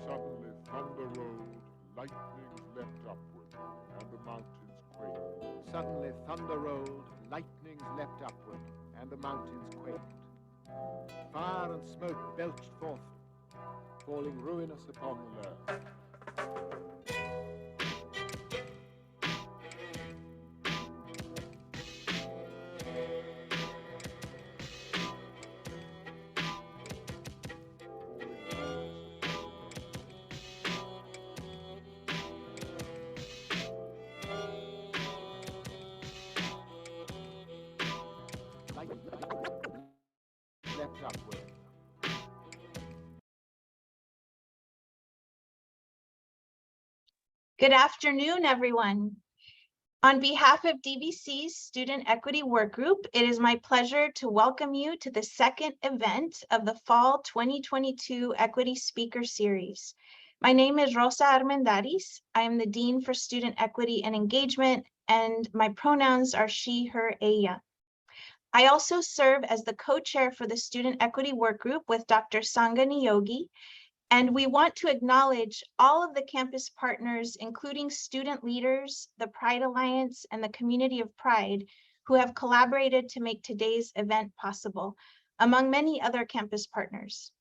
Suddenly thunder rolled, lightnings leapt upward, and the mountains quaked. Suddenly thunder rolled, lightnings leapt upward, and the mountains quaked. Fire and smoke belched forth, falling ruinous upon the earth. Leapt upward. Good afternoon, everyone. On behalf of DVC's Student Equity Work Group, it is my pleasure to welcome you to the second event of the Fall 2022 Equity Speaker Series. My name is Rosa Armendariz. I am the Dean for Student Equity and Engagement, and my pronouns are she, her, ella. I also serve as the co-chair for the Student Equity Work Group with Dr. Sangha Niyogi, and we want to acknowledge all of the campus partners, including student leaders, the Pride Alliance, and the Community of Pride, who have collaborated to make today's event possible, among many other campus partners.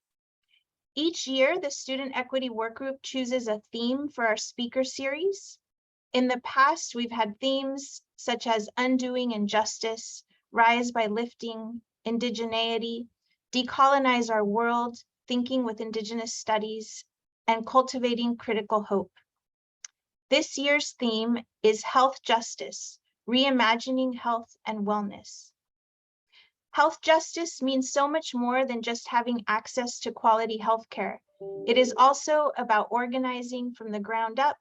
Each year, the Student Equity Work Group chooses a theme for our speaker series. In the past, we've had themes such as Undoing Injustice, Rise by Lifting, Indigeneity, Decolonize Our World, Thinking with Indigenous Studies, and Cultivating Critical Hope. This year's theme is Health Justice, Reimagining Health and Wellness. Health justice means so much more than just having access to quality healthcare. It is also about organizing from the ground up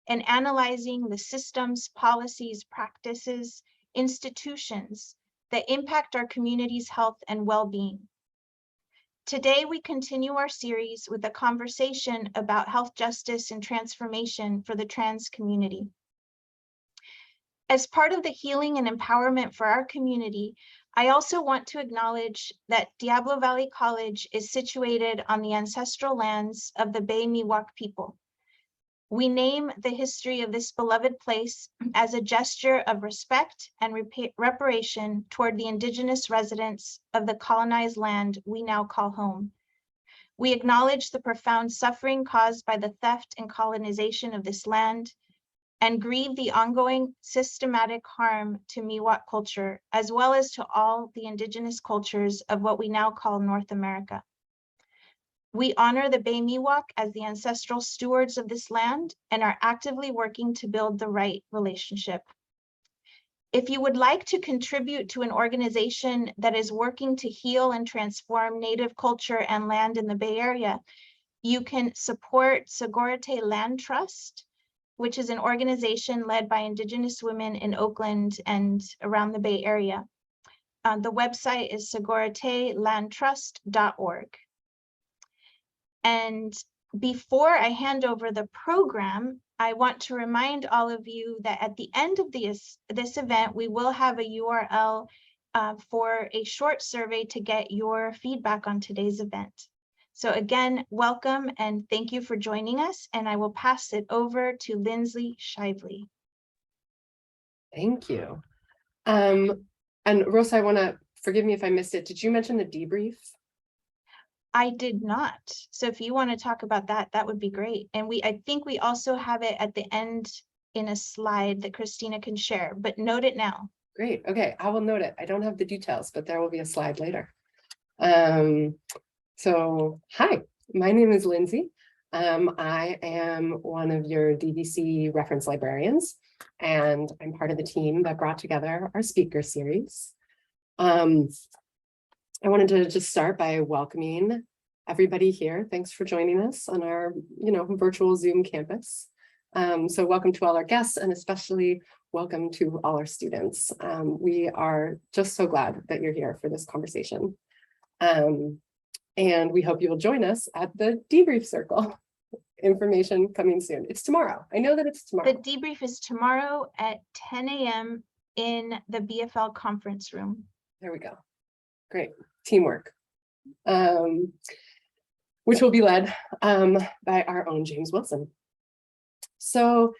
and analyzing the systems, policies, practices, institutions that impact our community's health and well-being. Today, we continue our series with a conversation about health justice and transformation for the trans community. As part of the healing and empowerment for our community, I also want to acknowledge that Diablo Valley College is situated on the ancestral lands of the Bay Miwok people. We name the history of this beloved place as a gesture of respect and reparation toward the indigenous residents of the colonized land we now call home. We acknowledge the profound suffering caused by the theft and colonization of this land and grieve the ongoing systematic harm to Miwok culture, as well as to all the indigenous cultures of what we now call North America. We honor the Bay Miwok as the ancestral stewards of this land and are actively working to build the right relationship. If you would like to contribute to an organization that is working to heal and transform Native culture and land in the Bay Area, you can support Sogorea Land Trust, which is an organization led by Indigenous women in Oakland and around the Bay Area. The website is sogorealandtrust.org. And before I hand over the program, I want to remind all of you that at the end of this event, we will have a URL for a short survey to get your feedback on today's event. So again, welcome and thank you for joining us. And I will pass it over to Lindsay Shively. Thank you. And Rosa, I want to, forgive me if I missed it. Did you mention the debrief? I did not. So if you want to talk about that, that would be great. And I think we also have it at the end in a slide that Christina can share, but note it now. Great. Okay, I will note it. I don't have the details, but there will be a slide later. So hi, my name is Lindsay. I am one of your DVC reference librarians, and I'm part of the team that brought together our speaker series. I wanted to just start by welcoming everybody here. Thanks for joining us on our, virtual Zoom campus. So welcome to all our guests, and especially welcome to all our students. We are just so glad that you're here for this conversation. And we hope you will join us at the debrief circle. Information coming soon. It's tomorrow. I know that it's tomorrow. The debrief is tomorrow at 10 a.m. in the BFL conference room. There we go. Great teamwork, which will be led by our own James Wilson. So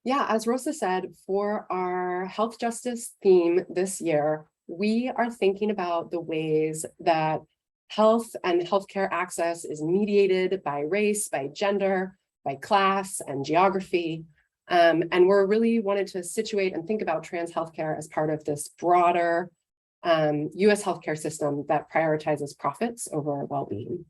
yeah, as Rosa said, for our health justice theme this year, we are thinking about the ways that health and healthcare access is mediated by race, by gender, by class and geography. And we're really wanted to situate and think about trans healthcare as part of this broader US healthcare system that prioritizes profits over well-being.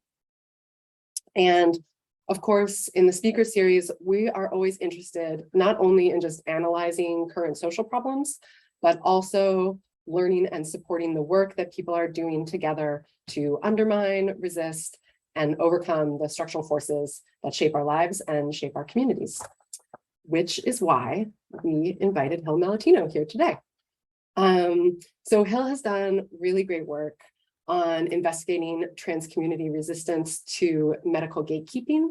And of course, in the speaker series, we are always interested not only in just analyzing current social problems, but also learning and supporting the work that people are doing together to undermine, resist, and overcome the structural forces that shape our lives and shape our communities, which is why we invited Hil Malatino here today. So Hil has done really great work on investigating trans community resistance to medical gatekeeping.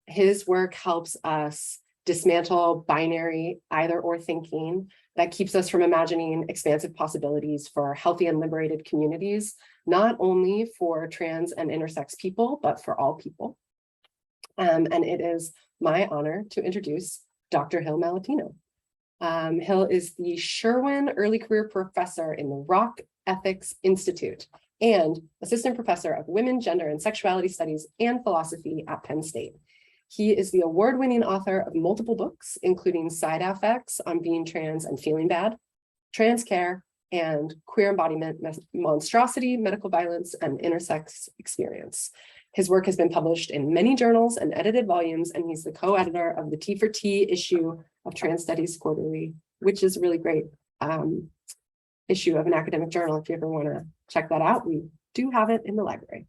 His work helps us dismantle binary either or thinking that keeps us from imagining expansive possibilities for healthy and liberated communities, not only for trans and intersex people, but for all people. And it is my honor to introduce Dr. Hil Malatino. Hil is the Sherwin Early Career Professor in the Rock Ethics Institute and Assistant Professor of Women, Gender, and Sexuality Studies and Philosophy at Penn State. He is the award-winning author of multiple books, including Side Affects on Being Trans and Feeling Bad, Trans Care, and Queer Embodiment, Monstrosity, Medical Violence, and Intersex Experience. His work has been published in many journals and edited volumes, and he's the co-editor of the T for T issue of Trans Studies Quarterly, which is a really great issue of an academic journal. If you ever want to check that out, we do have it in the library.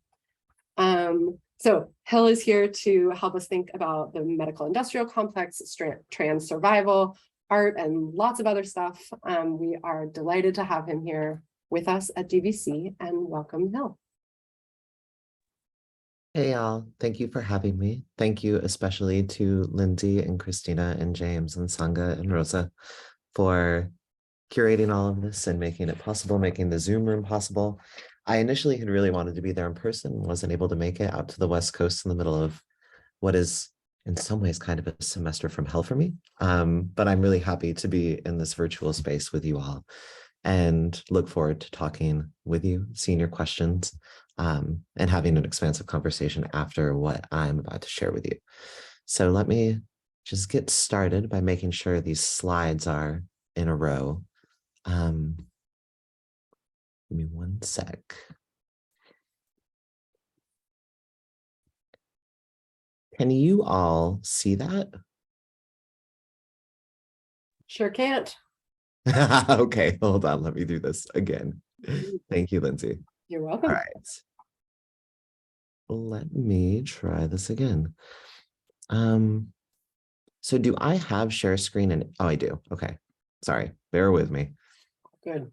So Hil is here to help us think about the medical industrial complex, trans survival, art, and lots of other stuff. We are delighted to have him here with us at DVC, and welcome, Hil. Hey y'all, thank you for having me. Thank you especially to Lindsay and Christina and James and Sangha and Rosa for curating all of this and making it possible, making the Zoom room possible. I initially had really wanted to be there in person, wasn't able to make it out to the West Coast in the middle of what is in some ways kind of a semester from hell for me. But I'm really happy to be in this virtual space with you all and look forward to talking with you, seeing your questions, and having an expansive conversation after what I'm about to share with you. So let me just get started by making sure these slides are in a row. Give me one sec. Can you all see that? Sure can't. Okay, hold on. Let me do this again. Thank you, Lindsay. You're welcome. All right. Let me try this again. So do I have share screen? And oh, I do. Okay. Sorry. Bear with me. Good.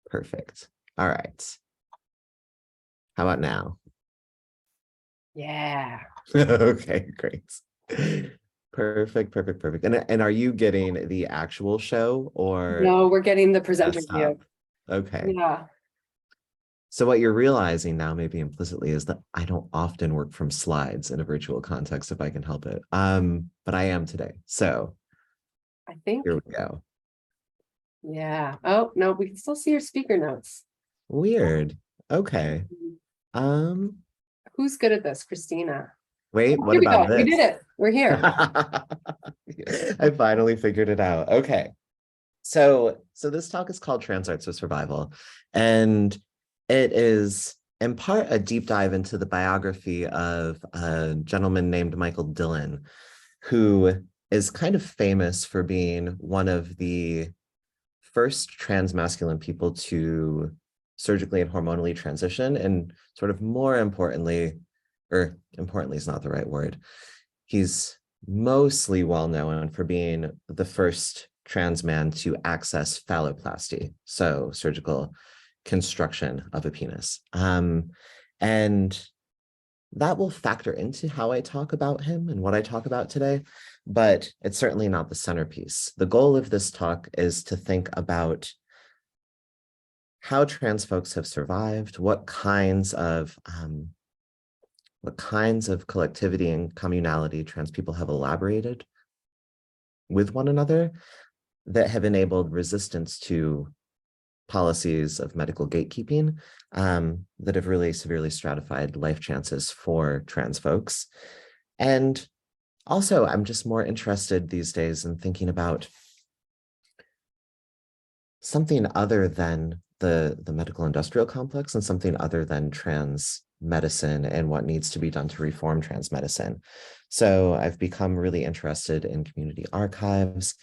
Perfect. All right. How about now? Yeah. Okay, great. Perfect. And are you getting the actual show or No, we're getting the presenter desktop? view. Okay. Yeah. So what you're realizing now, maybe implicitly, is that I don't often work from slides in a virtual context if I can help it. But I am today. So I think. here we go. Yeah. Oh, no, we can still see your speaker notes. Weird. Okay. Who's good at this? Christina. Wait, what Here we about go. We this? did it. We're here. I finally figured it out. Okay. So this talk is called Trans Arts of Survival, and it is in part a deep dive into the biography of a gentleman named Michael Dillon, who is kind of famous for being one of the first transmasculine people to surgically and hormonally transition, and sort of more importantly, or importantly is not the right word, he's mostly well known for being the first trans man to access phalloplasty, so surgical construction of a penis. And that will factor into how I talk about him and what I talk about today, but it's certainly not the centerpiece. The goal of this talk is to think about how trans folks have survived, what kinds of collectivity and communality trans people have elaborated with one another that have enabled resistance to policies of medical gatekeeping that have really severely stratified life chances for trans folks. And also, I'm just more interested these days in thinking about something other than the medical industrial complex and something other than trans medicine and what needs to be done to reform trans medicine. So I've become really interested in community archives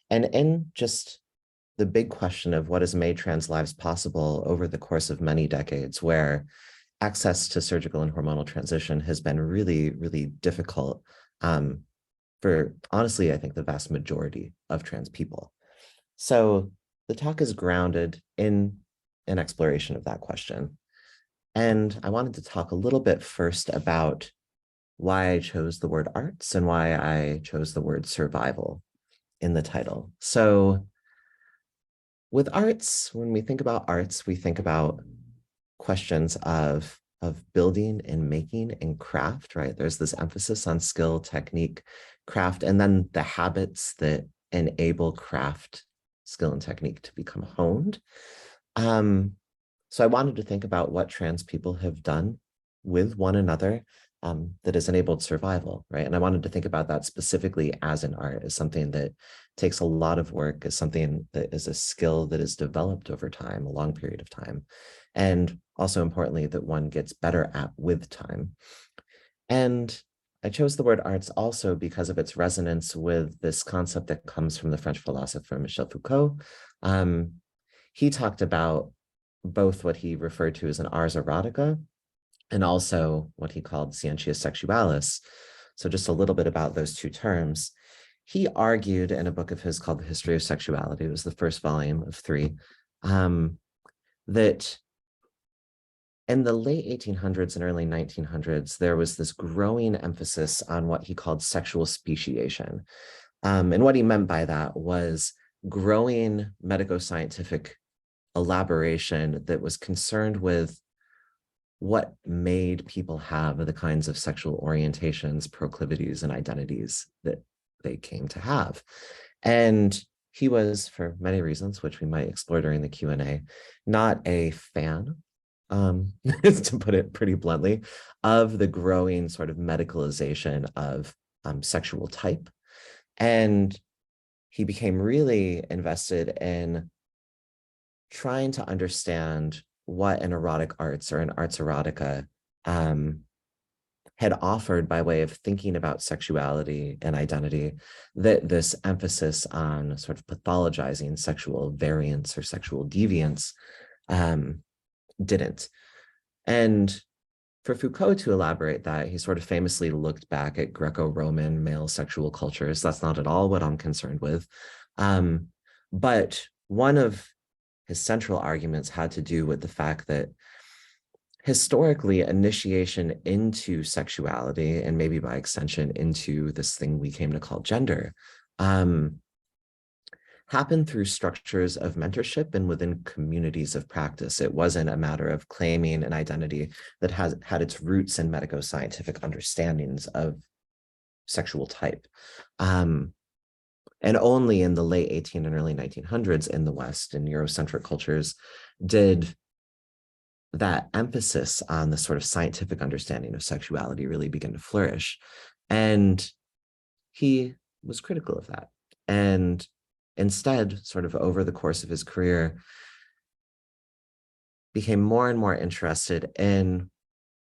and in just the big question of what has made trans lives possible over the course of many decades, where access to surgical and hormonal transition has been really, really difficult for, honestly, I think the vast majority of trans people. So the talk is grounded in an exploration of that question. And I wanted to talk a little bit first about why I chose the word arts and why I chose the word survival in the title. So with arts, when we think about arts, we think about questions of building and making and craft, right? There's this emphasis on skill, technique, craft, and then the habits that enable craft, skill, and technique to become honed. So I wanted to think about what trans people have done with one another that has enabled survival, right? And I wanted to think about that specifically as an art, as something that takes a lot of work, as something that is a skill that is developed over time, a long period of time. And also importantly, that one gets better at with time. And I chose the word arts also because of its resonance with this concept that comes from the French philosopher Michel Foucault. He talked about both what he referred to as an ars erotica and also what he called scientia sexualis. So just a little bit about those two terms. He argued in a book of his called The History of Sexuality, it was the first volume of 3, that in the late 1800s and early 1900s, there was this growing emphasis on what he called sexual speciation. And what he meant by that was growing medico-scientific elaboration that was concerned with what made people have the kinds of sexual orientations, proclivities, and identities that they came to have. And he was, for many reasons, which we might explore during the Q&A, not a fan, to put it pretty bluntly, of the growing sort of medicalization of sexual type. And he became really invested in trying to understand what an erotic arts or an arts erotica had offered by way of thinking about sexuality and identity, that this emphasis on sort of pathologizing sexual variance or sexual deviance didn't. And for Foucault to elaborate that, he sort of famously looked back at Greco-Roman male sexual cultures. That's not at all what I'm concerned with. But one of his central arguments had to do with the fact that historically, initiation into sexuality, and maybe by extension into this thing we came to call gender, happened through structures of mentorship and within communities of practice. It wasn't a matter of claiming an identity that had its roots in medico-scientific understandings of sexual type. And only in the late 18 and early 1900s in the West, in Eurocentric cultures, did that emphasis on the sort of scientific understanding of sexuality really begin to flourish. And he was critical of that. And instead, sort of over the course of his career, became more and more interested in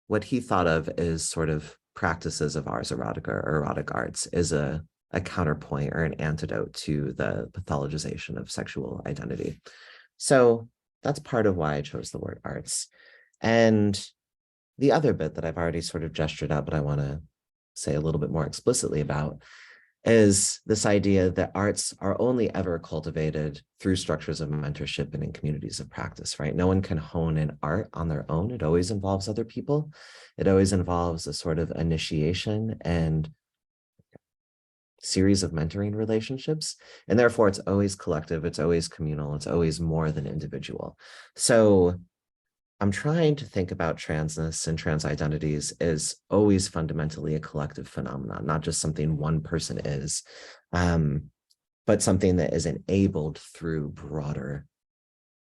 what he thought of as sort of practices of ars erotica or erotic arts as a counterpoint or an antidote to the pathologization of sexual identity. So that's part of why I chose the word arts. And the other bit that I've already sort of gestured at, but I want to say a little bit more explicitly about, is this idea that arts are only ever cultivated through structures of mentorship and in communities of practice, right? No one can hone an art on their own. It always involves other people. It always involves a sort of initiation and series of mentoring relationships. And therefore, it's always collective, it's always communal, it's always more than individual. So I'm trying to think about transness and trans identities as always fundamentally a collective phenomenon, not just something one person is, but something that is enabled through broader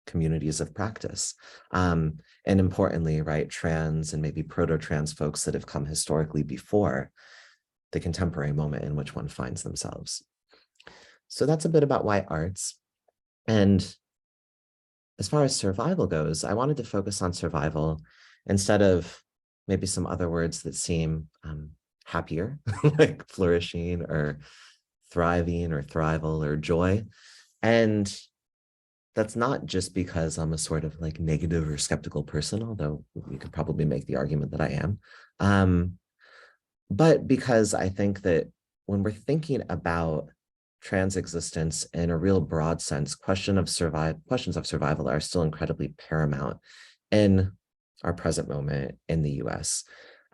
communities of practice. And importantly, right, trans and maybe proto-trans folks that have come historically before the contemporary moment in which one finds themselves. So that's a bit about why arts. And as far as survival goes, I wanted to focus on survival instead of maybe some other words that seem happier, like flourishing or thriving or thrival or joy. And that's not just because I'm a sort of like negative or skeptical person, although you could probably make the argument that I am, but because I think that when we're thinking about trans existence in a real broad sense, questions of survival are still incredibly paramount in our present moment in the US.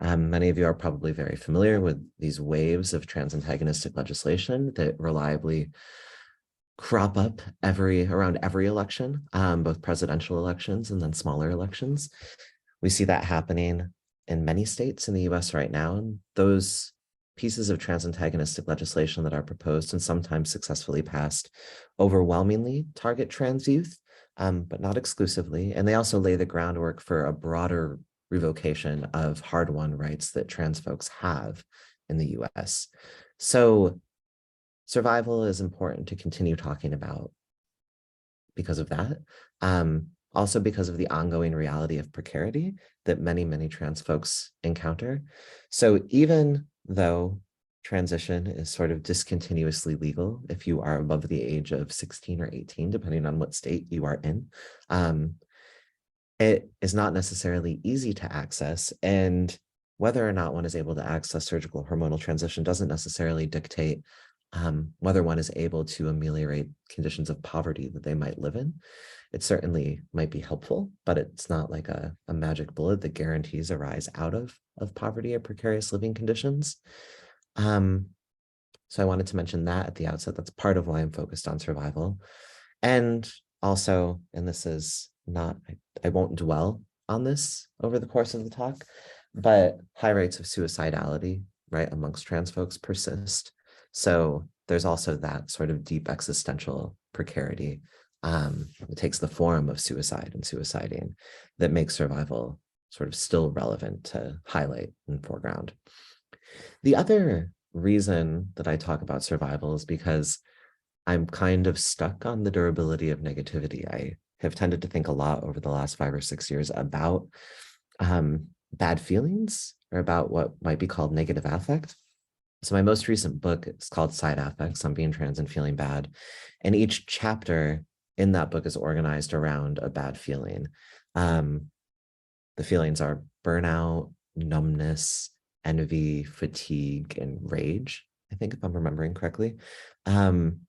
Many of you are probably very familiar with these waves of trans antagonistic legislation that reliably crop up around every election, both presidential elections and then smaller elections. We see that happening in many states in the US right now, and those pieces of trans antagonistic legislation that are proposed and sometimes successfully passed overwhelmingly target trans youth, but not exclusively. And they also lay the groundwork for a broader revocation of hard-won rights that trans folks have in the US. So survival is important to continue talking about because of that. Also because of the ongoing reality of precarity that many, many trans folks encounter. So even though transition is sort of discontinuously legal if you are above the age of 16 or 18, depending on what state you are in, it is not necessarily easy to access. And whether or not one is able to access surgical hormonal transition doesn't necessarily dictate whether one is able to ameliorate conditions of poverty that they might live in. It certainly might be helpful, but it's not like a magic bullet that guarantees a rise out of poverty or precarious living conditions. So I wanted to mention that at the outset. That's part of why I'm focused on survival. And also, and this is not, I won't dwell on this over the course of the talk, but high rates of suicidality, right, amongst trans folks persist. So there's also that sort of deep existential precarity. It takes the form of suicide and suiciding that makes survival sort of still relevant to highlight and foreground. The other reason that I talk about survival is because I'm kind of stuck on the durability of negativity. I have tended to think a lot over the last 5 or 6 years about bad feelings, or about what might be called negative affect. So my most recent book is called Side Affects on Being Trans and Feeling Bad. And each chapter in that book is organized around a bad feeling. The feelings are burnout, numbness, envy, fatigue, and rage, I think, if I'm remembering correctly. And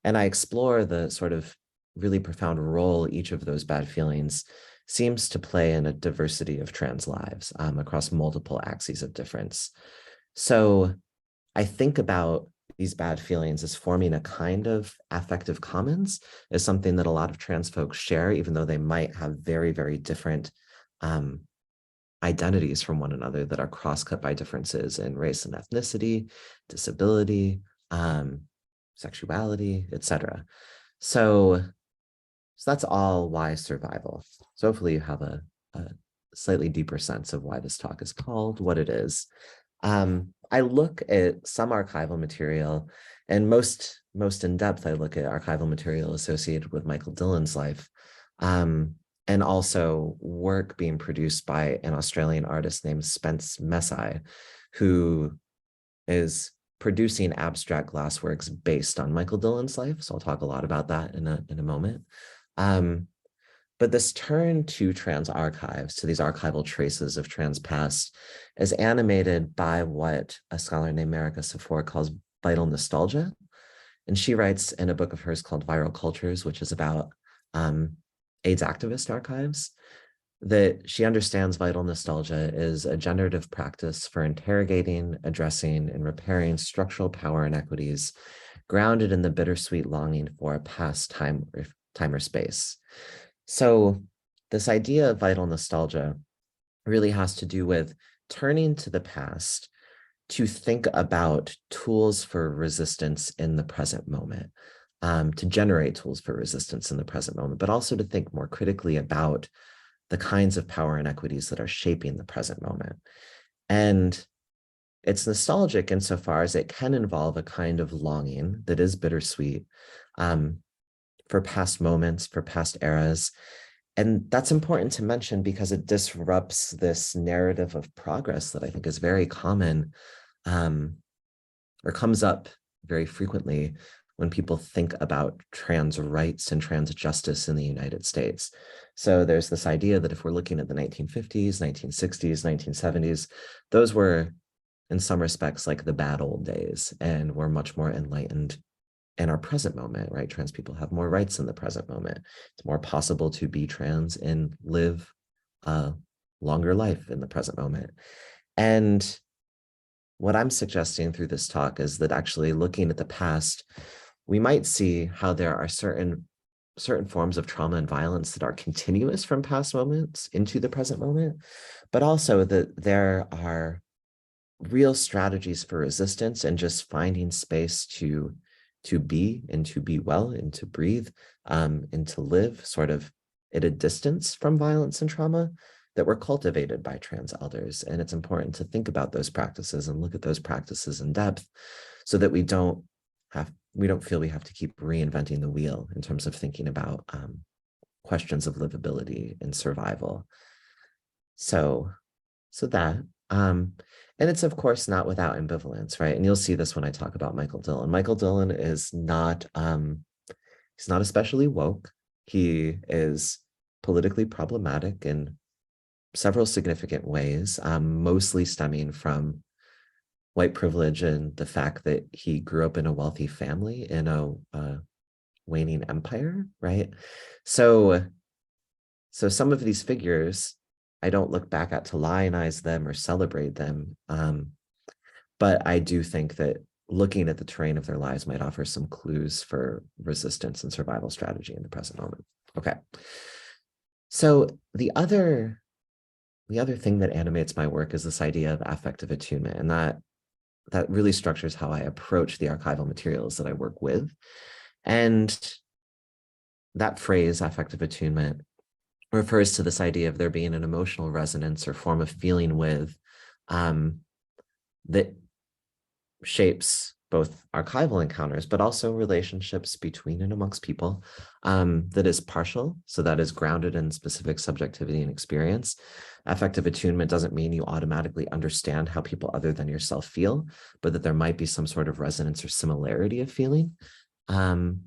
I explore the sort of really profound role each of those bad feelings seems to play in a diversity of trans lives across multiple axes of difference. So I think about these bad feelings as forming a kind of affective commons, as something that a lot of trans folks share, even though they might have very, very different identities from one another that are cross-cut by differences in race and ethnicity, disability, sexuality, etc. So that's all why survival. So hopefully you have a slightly deeper sense of why this talk is called what it is. I look at some archival material, and most in depth, I look at archival material associated with Michael Dillon's life, and also work being produced by an Australian artist named Spence Messai, who is producing abstract glassworks based on Michael Dillon's life. So I'll talk a lot about that in a moment. But this turn to trans archives, to these archival traces of trans past, is animated by what a scholar named Marika Safour calls vital nostalgia. And she writes in a book of hers called Viral Cultures, which is about AIDS activist archives, that she understands vital nostalgia is a generative practice for interrogating, addressing, and repairing structural power inequities grounded in the bittersweet longing for a past time or space. So this idea of vital nostalgia really has to do with turning to the past to think about tools for resistance in the present moment, to generate tools for resistance in the present moment, but also to think more critically about the kinds of power inequities that are shaping the present moment. And it's nostalgic insofar as it can involve a kind of longing that is bittersweet for past moments, for past eras. And that's important to mention because it disrupts this narrative of progress that I think is very common, or comes up very frequently when people think about trans rights and trans justice in the United States. So there's this idea that if we're looking at the 1950s, 1960s, 1970s, those were in some respects like the bad old days, and we're much more enlightened in our present moment, right? Trans people have more rights in the present moment. It's more possible to be trans and live a longer life in the present moment. And what I'm suggesting through this talk is that actually looking at the past, we might see how there are certain forms of trauma and violence that are continuous from past moments into the present moment, but also that there are real strategies for resistance and just finding space to be and to be well and to breathe and to live sort of at a distance from violence and trauma that were cultivated by trans elders. And it's important to think about those practices and look at those practices in depth so that we don't feel we have to keep reinventing the wheel in terms of thinking about questions of livability and survival. So that, and it's of course not without ambivalence, right? And you'll see this when I talk about Michael Dillon. Michael Dillon is not, he's not especially woke. He is politically problematic in several significant ways, mostly stemming from white privilege and the fact that he grew up in a wealthy family in a waning empire, right? So some of these figures, I don't look back at to lionize them or celebrate them, but I do think that looking at the terrain of their lives might offer some clues for resistance and survival strategy in the present moment. Okay. So the other the other thing that animates my work is this idea of affective attunement, and that really structures how I approach the archival materials that I work with. And that phrase, affective attunement, refers to this idea of there being an emotional resonance or form of feeling with that shapes both archival encounters, but also relationships between and amongst people, that is partial, so that is grounded in specific subjectivity and experience. Affective attunement doesn't mean you automatically understand how people other than yourself feel, but that there might be some sort of resonance or similarity of feeling. And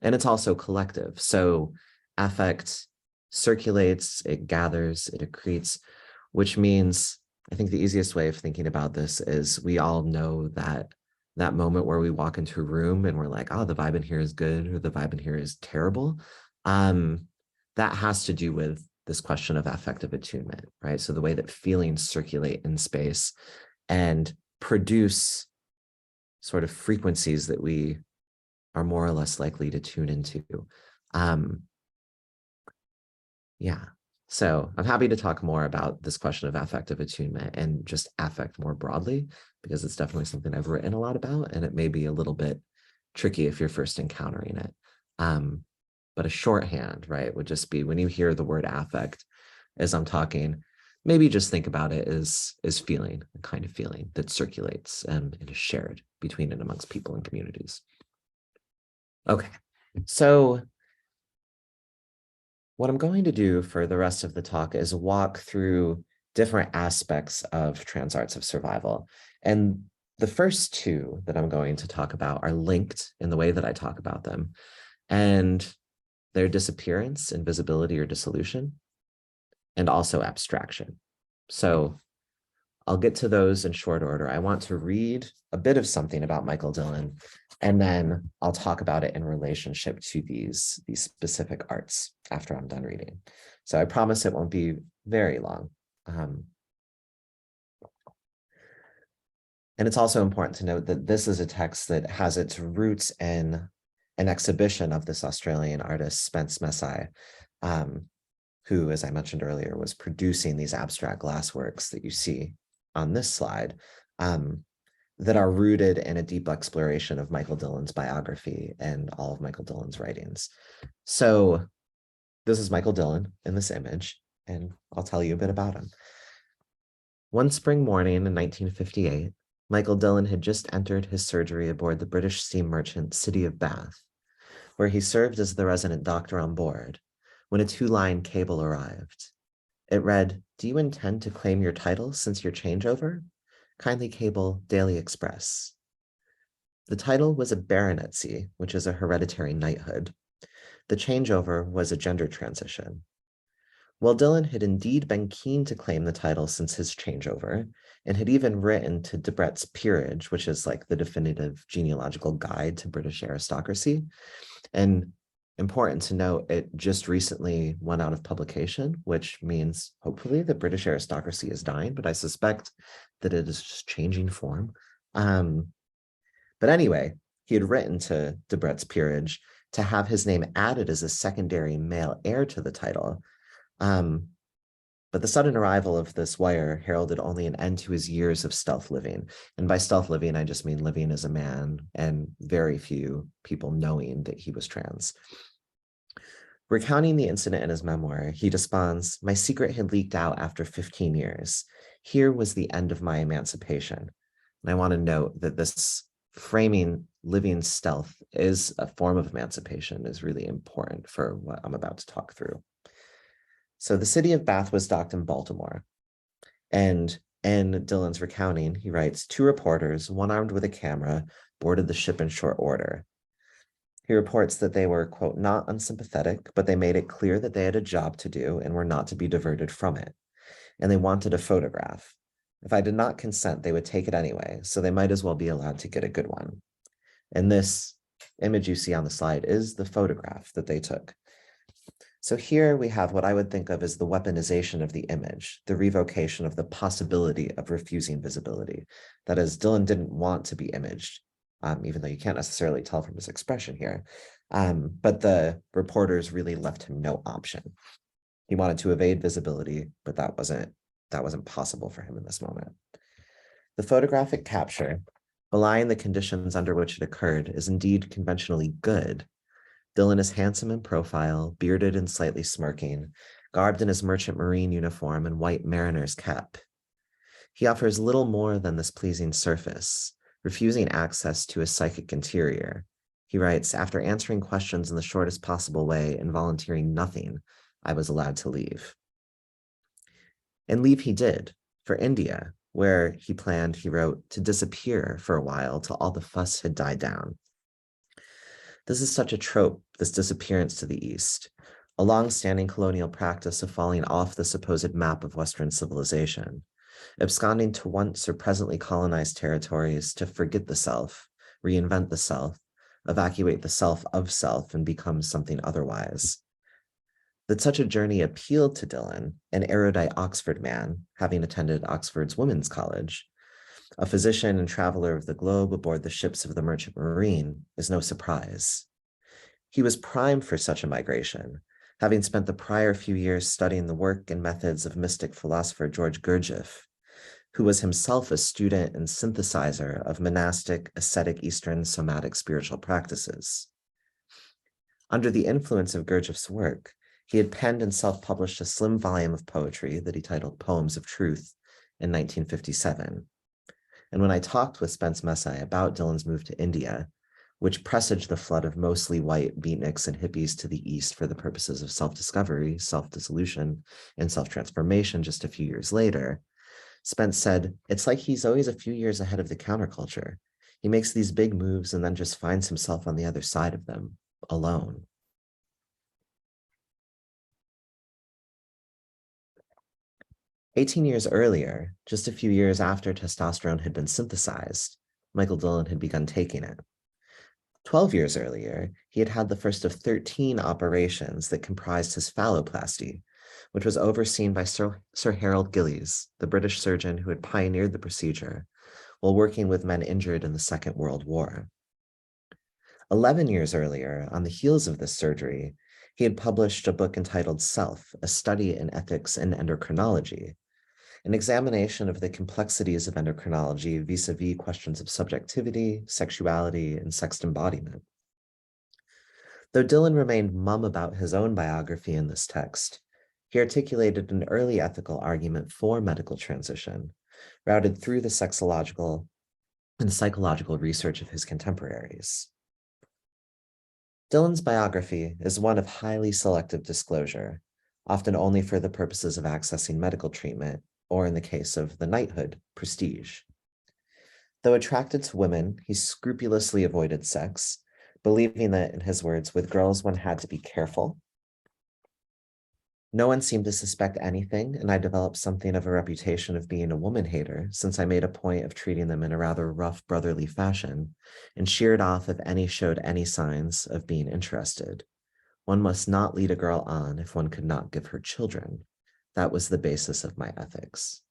it's also collective. So affect circulates, it gathers, it accretes, which means, I think the easiest way of thinking about this is we all know that moment where we walk into a room and we're like, oh, the vibe in here is good, or the vibe in here is terrible. That has to do with this question of affective attunement, right? So the way that feelings circulate in space and produce sort of frequencies that we are more or less likely to tune into. Yeah. So I'm happy to talk more about this question of affective attunement and just affect more broadly, because it's definitely something I've written a lot about, and it may be a little bit tricky if you're first encountering it. But a shorthand, right, would just be when you hear the word affect as I'm talking, maybe just think about it as feeling, a kind of feeling that circulates and is shared between and amongst people and communities. Okay, so what I'm going to do for the rest of the talk is walk through different aspects of trans arts of survival. And the first two that I'm going to talk about are linked in the way that I talk about them, and their disappearance, invisibility, or dissolution, and also abstraction. So I'll get to those in short order. I want to read a bit of something about Michael Dillon, and then I'll talk about it in relationship to these specific arts after I'm done reading. So I promise it won't be very long. And it's also important to note that this is a text that has its roots in an exhibition of this Australian artist, Spence Messai, who, as I mentioned earlier, was producing these abstract glassworks that you see on this slide, that are rooted in a deep exploration of Michael Dillon's biography and all of Michael Dillon's writings. So this is Michael Dillon in this image, and I'll tell you a bit about him. One spring morning in 1958, Michael Dillon had just entered his surgery aboard the British steam merchant City of Bath, where he served as the resident doctor on board, when a 2-line cable arrived. It read, "Do you intend to claim your title since your changeover? Kindly cable Daily Express." The title was a baronetcy, which is a hereditary knighthood. The changeover was a gender transition. While Dillon had indeed been keen to claim the title since his changeover, and had even written to Debrett's Peerage, which is like the definitive genealogical guide to British aristocracy, and important to note, it just recently went out of publication, which means hopefully the British aristocracy is dying, but I suspect that it is just changing form. But anyway, he had written to Debrett's Peerage to have his name added as a secondary male heir to the title. But the sudden arrival of this wire heralded only an end to his years of stealth living. And by stealth living, I just mean living as a man and very few people knowing that he was trans. Recounting the incident in his memoir, he desponds, "My secret had leaked out after 15 years. Here was the end of my emancipation." And I want to note that this framing living stealth is a form of emancipation is really important for what I'm about to talk through. So the City of Bath was docked in Baltimore. And in Dillon's recounting, he writes, 2 reporters, one armed with a camera, boarded the ship in short order. He reports that they were, quote, "not unsympathetic, but they made it clear that they had a job to do and were not to be diverted from it. And they wanted a photograph. If I did not consent, they would take it anyway, so they might as well be allowed to get a good one." And this image you see on the slide is the photograph that they took. So here we have what I would think of as the weaponization of the image, the revocation of the possibility of refusing visibility. That is, Dillon didn't want to be imaged, even though you can't necessarily tell from his expression here. But the reporters really left him no option. He wanted to evade visibility, but that wasn't possible for him in this moment. The photographic capture, belying the conditions under which it occurred, is indeed conventionally good. Dylan is handsome in profile, bearded and slightly smirking, garbed in his merchant marine uniform and white mariner's cap. He offers little more than this pleasing surface, refusing access to his psychic interior. He writes, after answering questions in the shortest possible way and volunteering nothing, I was allowed to leave. And leave he did, for India, where he planned, he wrote, to disappear for a while till all the fuss had died down. This is such a trope, this disappearance to the East, a long-standing colonial practice of falling off the supposed map of Western civilization, absconding to once or presently colonized territories to forget the self, reinvent the self, evacuate the self of self, and become something otherwise. That such a journey appealed to Dylan, an erudite Oxford man, having attended Oxford's Women's College, a physician and traveler of the globe aboard the ships of the Merchant Marine, is no surprise. He was primed for such a migration, having spent the prior few years studying the work and methods of mystic philosopher George Gurdjieff, who was himself a student and synthesizer of monastic, ascetic Eastern somatic spiritual practices. Under the influence of Gurdjieff's work, he had penned and self-published a slim volume of poetry that he titled Poems of Truth in 1957. And when I talked with Spence Messai about Dylan's move to India, which presaged the flood of mostly white beatniks and hippies to the East for the purposes of self-discovery, self-dissolution, and self-transformation just a few years later, Spence said, it's like he's always a few years ahead of the counterculture. He makes these big moves and then just finds himself on the other side of them, alone. "18 years earlier, just a few years after testosterone had been synthesized, Michael Dillon had begun taking it. 12 years earlier, he had had the first of 13 operations that comprised his phalloplasty, which was overseen by Sir Harold Gillies, the British surgeon who had pioneered the procedure, while working with men injured in the Second World War. 11 years earlier, on the heels of this surgery, he had published a book entitled Self, A Study in Ethics and Endocrinology, an examination of the complexities of endocrinology vis-a-vis questions of subjectivity, sexuality, and sex embodiment. Though Dylan remained mum about his own biography in this text, he articulated an early ethical argument for medical transition, routed through the sexological and psychological research of his contemporaries. Dylan's biography is one of highly selective disclosure, often only for the purposes of accessing medical treatment, or in the case of the knighthood, prestige. Though attracted to women, he scrupulously avoided sex, believing that, in his words, with girls one had to be careful. No one seemed to suspect anything, and I developed something of a reputation of being a woman hater, since I made a point of treating them in a rather rough brotherly fashion, and sheared off if any showed any signs of being interested. One must not lead a girl on if one could not give her children. That was the basis of my ethics.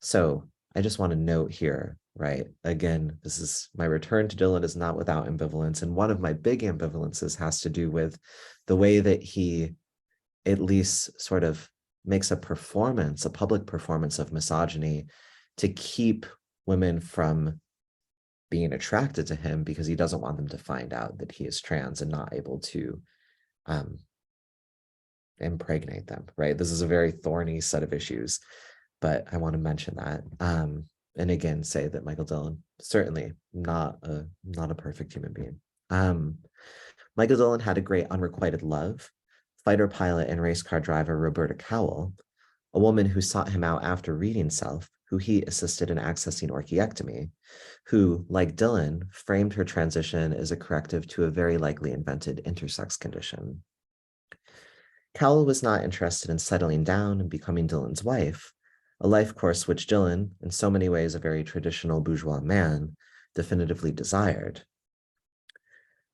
So I just want to note here, right? Again, this is my return to Dylan is not without ambivalence. And one of my big ambivalences has to do with the way that he at least sort of makes a public performance of misogyny to keep women from being attracted to him because he doesn't want them to find out that he is trans and not able to impregnate them, right? This is a very thorny set of issues, but I want to mention that. And again, say that Michael Dillon, certainly not a perfect human being. Michael Dillon had a great unrequited love, fighter pilot and race car driver Roberta Cowell, a woman who sought him out after reading Self, who he assisted in accessing orchiectomy, who, like Dillon, framed her transition as a corrective to a very likely invented intersex condition. Cowell was not interested in settling down and becoming Dillon's wife, a life course which Dillon, in so many ways a very traditional bourgeois man, definitively desired.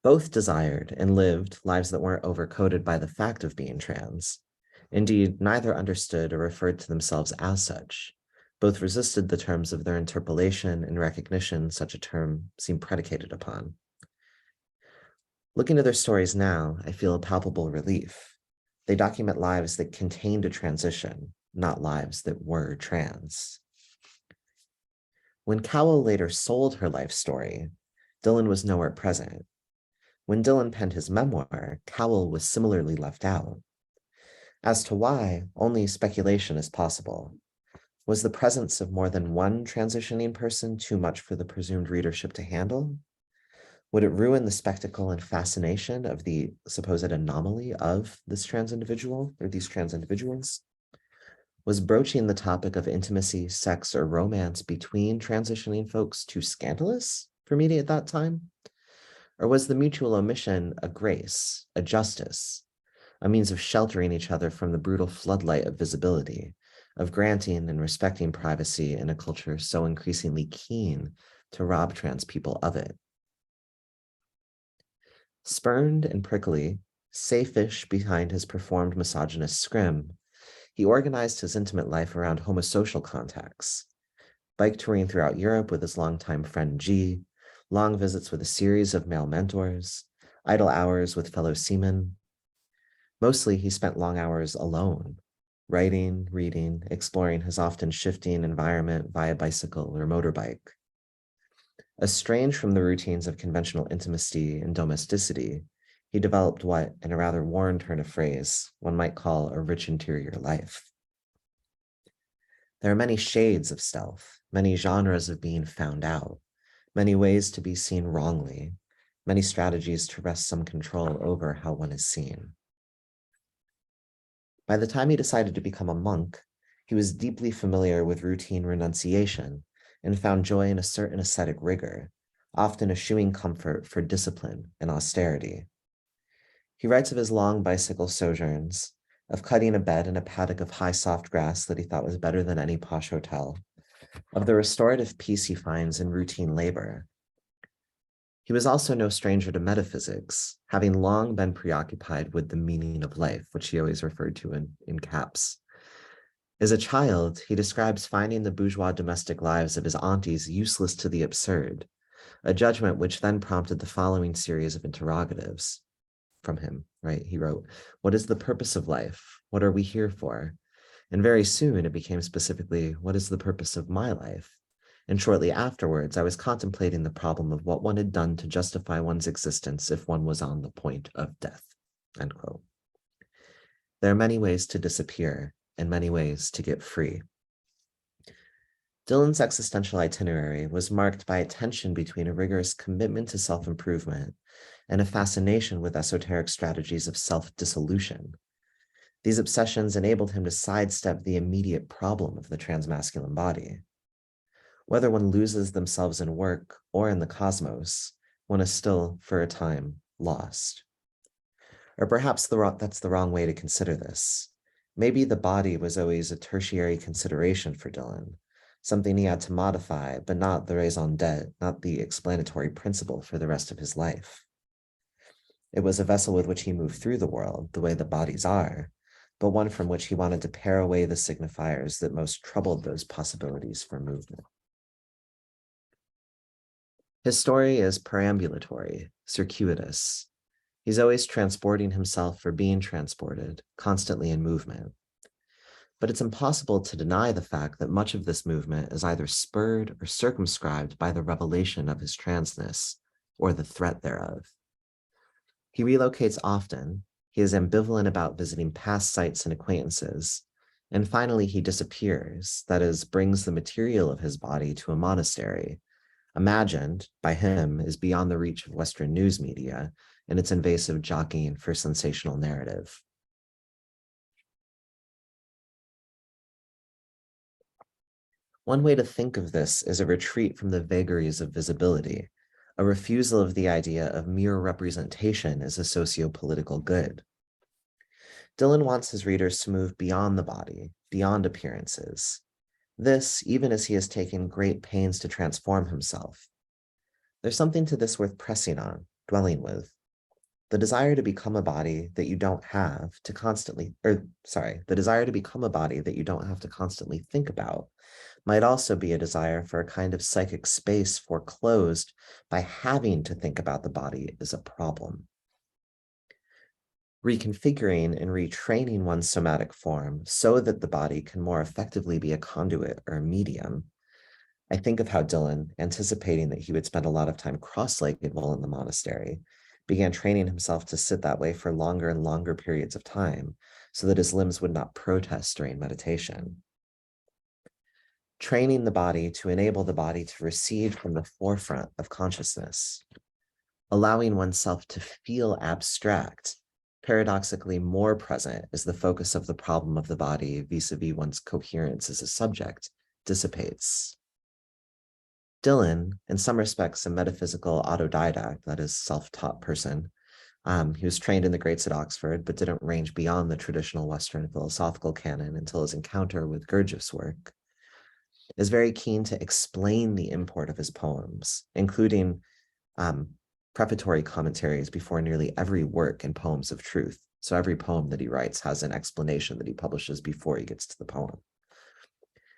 Both desired and lived lives that weren't overcoded by the fact of being trans. Indeed, neither understood or referred to themselves as such. Both resisted the terms of their interpolation and recognition such a term seemed predicated upon. Looking at their stories now, I feel a palpable relief. They document lives that contained a transition, not lives that were trans. When Cowell later sold her life story, Dylan was nowhere present. When Dylan penned his memoir, Cowell was similarly left out. As to why, only speculation is possible. Was the presence of more than one transitioning person too much for the presumed readership to handle? Would it ruin the spectacle and fascination of the supposed anomaly of this trans individual or these trans individuals? Was broaching the topic of intimacy, sex, or romance between transitioning folks too scandalous for media at that time? Or was the mutual omission a grace, a justice, a means of sheltering each other from the brutal floodlight of visibility, of granting and respecting privacy in a culture so increasingly keen to rob trans people of it? Spurned and prickly, safeish behind his performed misogynist scrim, he organized his intimate life around homosocial contacts, bike touring throughout Europe with his longtime friend G, long visits with a series of male mentors, idle hours with fellow seamen. Mostly, he spent long hours alone, writing, reading, exploring his often shifting environment via bicycle or motorbike. Estranged from the routines of conventional intimacy and domesticity, he developed what, in a rather worn turn of phrase, one might call a rich interior life. There are many shades of stealth, many genres of being found out, many ways to be seen wrongly, many strategies to wrest some control over how one is seen. By the time he decided to become a monk, he was deeply familiar with routine renunciation and found joy in a certain ascetic rigor, often eschewing comfort for discipline and austerity. He writes of his long bicycle sojourns, of cutting a bed in a paddock of high soft grass that he thought was better than any posh hotel, of the restorative peace he finds in routine labor. He was also no stranger to metaphysics, having long been preoccupied with the meaning of life, which he always referred to in caps. As a child, he describes finding the bourgeois domestic lives of his aunties useless to the absurd, a judgment which then prompted the following series of interrogatives from him, right? He wrote, "What is the purpose of life? What are we here for?" And very soon it became specifically, "What is the purpose of my life?" And shortly afterwards, I was contemplating the problem of what one had done to justify one's existence if one was on the point of death, end quote. There are many ways to disappear and many ways to get free. Dylan's existential itinerary was marked by a tension between a rigorous commitment to self-improvement and a fascination with esoteric strategies of self-dissolution. These obsessions enabled him to sidestep the immediate problem of the transmasculine body. Whether one loses themselves in work or in the cosmos, one is still, for a time, lost. Or perhaps that's the wrong way to consider this. Maybe the body was always a tertiary consideration for Dylan, something he had to modify, but not the raison d'etre, not the explanatory principle for the rest of his life. It was a vessel with which he moved through the world, the way the bodies are, but one from which he wanted to pare away the signifiers that most troubled those possibilities for movement. His story is perambulatory, circuitous. He's always transporting himself or being transported, constantly in movement. But it's impossible to deny the fact that much of this movement is either spurred or circumscribed by the revelation of his transness or the threat thereof. He relocates often, he is ambivalent about visiting past sites and acquaintances, and finally he disappears, that is, brings the material of his body to a monastery, imagined by him as beyond the reach of Western news media and its invasive jockeying for sensational narrative. One way to think of this is a retreat from the vagaries of visibility, a refusal of the idea of mere representation as a socio-political good. Dylan wants his readers to move beyond the body, beyond appearances. This, even as he has taken great pains to transform himself. There's something to this worth pressing on, dwelling with. The desire to become a body that you don't have to constantly, the desire to become a body that you don't have to constantly think about might also be a desire for a kind of psychic space foreclosed by having to think about the body as a problem. reconfiguring and retraining one's somatic form so that the body can more effectively be a conduit or a medium. I think of how Dylan, anticipating that he would spend a lot of time cross-legged while in the monastery, began training himself to sit that way for longer and longer periods of time so that his limbs would not protest during meditation. Training the body to enable the body to recede from the forefront of consciousness, allowing oneself to feel abstract, paradoxically more present as the focus of the problem of the body vis-a-vis one's coherence as a subject dissipates. Dylan, in some respects, a metaphysical autodidact, that is, self-taught person. He was trained in the greats at Oxford, but didn't range beyond the traditional Western philosophical canon until his encounter with Gurdjieff's work, is very keen to explain the import of his poems, including prefatory commentaries before nearly every work in Poems of Truth. So every poem that he writes has an explanation that he publishes before he gets to the poem.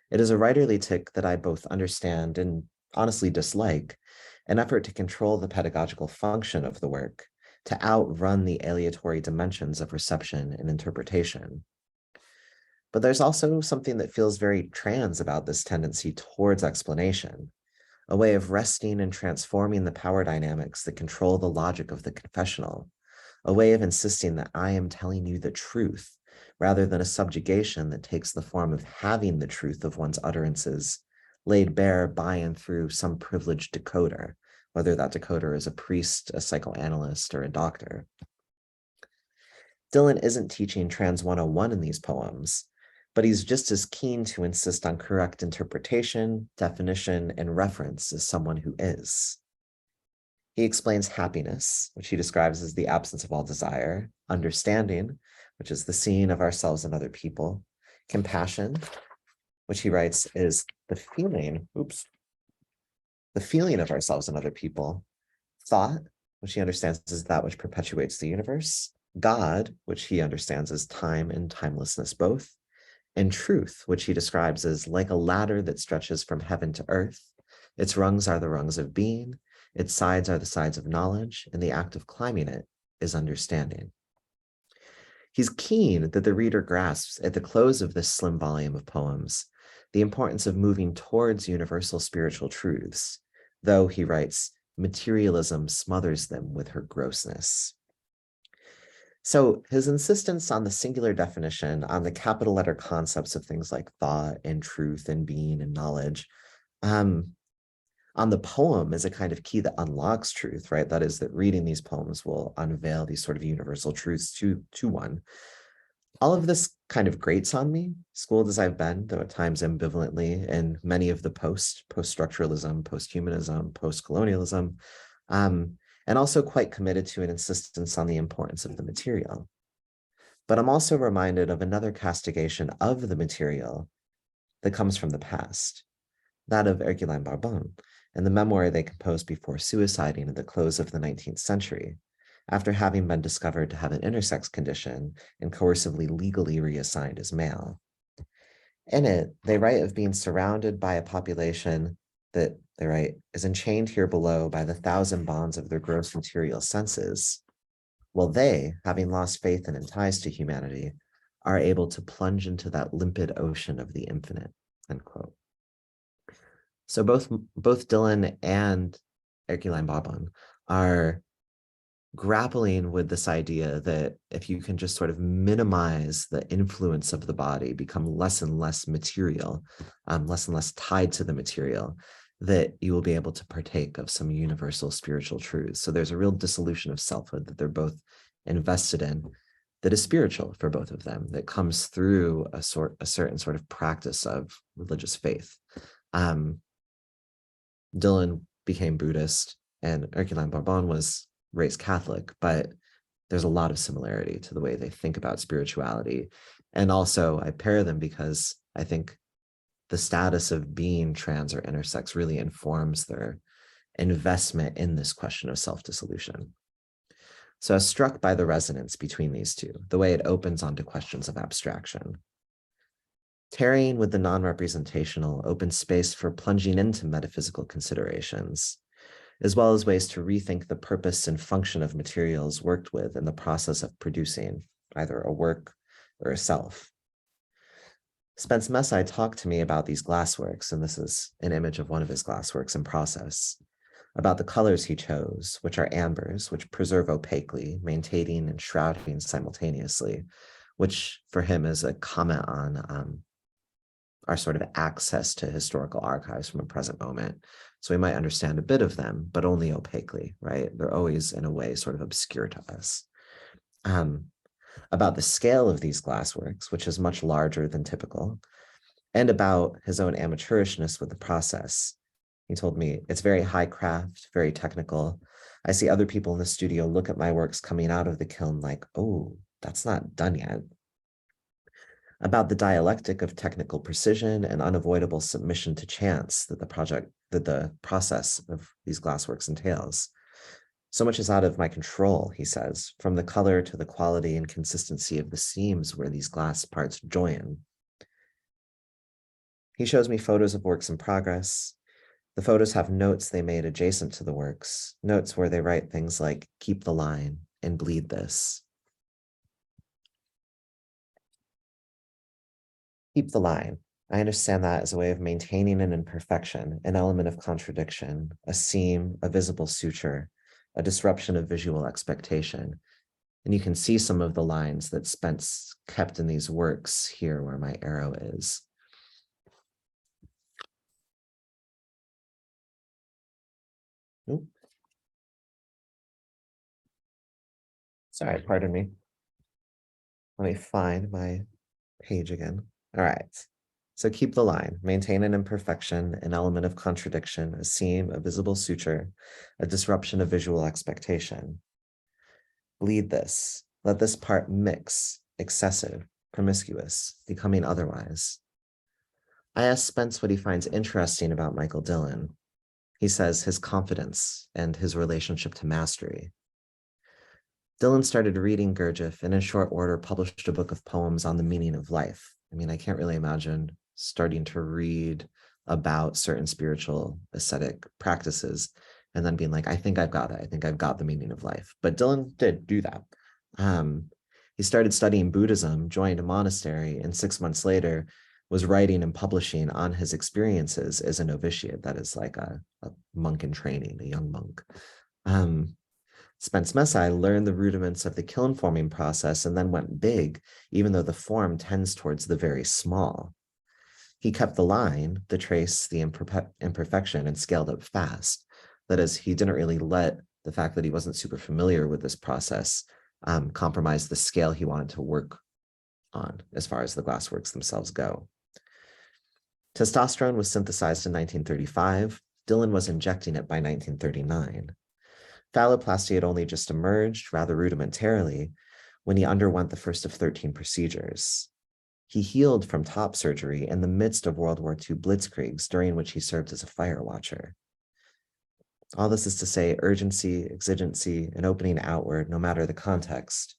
It is a writerly tic that I both understand and honestly dislike, an effort to control the pedagogical function of the work, to outrun the aleatory dimensions of reception and interpretation. But there's also something that feels very trans about this tendency towards explanation, a way of wresting and transforming the power dynamics that control the logic of the confessional, a way of insisting that I am telling you the truth, rather than a subjugation that takes the form of having the truth of one's utterances laid bare by and through some privileged decoder, whether that decoder is a priest, a psychoanalyst, or a doctor. Dylan isn't teaching Trans 101 in these poems, but he's just as keen to insist on correct interpretation, definition, and reference as someone who is. He explains happiness, which he describes as the absence of all desire, understanding, which is the seeing of ourselves and other people, compassion, which he writes is the feeling of ourselves and other people, thought, which he understands as that which perpetuates the universe, God, which he understands as time and timelessness both, and truth, which he describes as like a ladder that stretches from heaven to earth. Its rungs are the rungs of being, its sides are the sides of knowledge, and the act of climbing it is understanding. He's keen that the reader grasps at the close of this slim volume of poems the importance of moving towards universal spiritual truths, though, he writes, materialism smothers them with her grossness. So his insistence on the singular definition, on the capital letter concepts of things like thought and truth and being and knowledge, on the poem is a kind of key that unlocks truth, right? That is, that reading these poems will unveil these sort of universal truths to one. All of this kind of grates on me, schooled as I've been, though at times ambivalently, in many of the post-structuralism, post-humanism, post-colonialism, and also quite committed to an insistence on the importance of the material. But I'm also reminded of another castigation of the material that comes from the past, that of Herculin Barbon, and the memoir they composed before suiciding at the close of the 19th century, after having been discovered to have an intersex condition and coercively legally reassigned as male. In it, they write of being surrounded by a population that, they write, is enchained here below by the 1,000 bonds of their gross material senses, while they, having lost faith and in ties to humanity, are able to plunge into that limpid ocean of the infinite, end quote. So both Dylan and Herculin Barbon are grappling with this idea that if you can just sort of minimize the influence of the body, become less and less material, less and less tied to the material, that you will be able to partake of some universal spiritual truths. So there's a real dissolution of selfhood that they're both invested in that is spiritual for both of them, that comes through a certain sort of practice of religious faith. Dylan became Buddhist and Herculin Barbon was raised Catholic, but there's a lot of similarity to the way they think about spirituality. And also I pair them because I think the status of being trans or intersex really informs their investment in this question of self-dissolution. So I was struck by the resonance between these two, the way it opens onto questions of abstraction. Tarrying with the non-representational opens space for plunging into metaphysical considerations, as well as ways to rethink the purpose and function of materials worked with in the process of producing either a work or a self. Spence Messai talked to me about these glassworks, and this is an image of one of his glassworks in process, about the colors he chose, which are ambers, which preserve opaquely, maintaining and shrouding simultaneously, which for him is a comment on our sort of access to historical archives from a present moment. So we might understand a bit of them, but only opaquely, right? They're always in a way sort of obscure to us. About the scale of these glassworks, which is much larger than typical, and about his own amateurishness with the process. He told me, it's very high craft, very technical. I see other people in the studio look at my works coming out of the kiln like, oh, that's not done yet. About the dialectic of technical precision and unavoidable submission to chance that the process of these glassworks entails. So much is out of my control, he says, from the color to the quality and consistency of the seams where these glass parts join. He shows me photos of works in progress. The photos have notes they made adjacent to the works, notes where they write things like, keep the line and bleed this. Keep the line. I understand that as a way of maintaining an imperfection, an element of contradiction, a seam, a visible suture, a disruption of visual expectation. And you can see some of the lines that Spence kept in these works here where my arrow is. Oop. Sorry, pardon me. Let me find my page again. All right. So keep the line, maintain an imperfection, an element of contradiction, a seam, a visible suture, a disruption of visual expectation. Bleed this, let this part mix, excessive, promiscuous, becoming otherwise. I asked Spence what he finds interesting about Michael Dillon. He says his confidence and his relationship to mastery. Dillon started reading Gurdjieff and in short order published a book of poems on the meaning of life. I mean, I can't really imagine starting to read about certain spiritual ascetic practices and then being like, I think I've got it. I think I've got the meaning of life. But Dillon did do that. He started studying Buddhism, joined a monastery, and 6 months later was writing and publishing on his experiences as a novitiate. That is like a monk in training, a young monk. Spence Messai learned the rudiments of the kiln forming process and then went big, even though the form tends towards the very small. He kept the line, the trace, the imperfection, and scaled up fast. That is, he didn't really let the fact that he wasn't super familiar with this process compromise the scale he wanted to work on as far as the glassworks themselves go. Testosterone was synthesized in 1935. Dillon was injecting it by 1939. Phalloplasty had only just emerged, rather rudimentarily, when he underwent the first of 13 procedures. He healed from top surgery in the midst of World War II blitzkriegs, during which he served as a fire watcher. All this is to say urgency, exigency, and opening outward, no matter the context.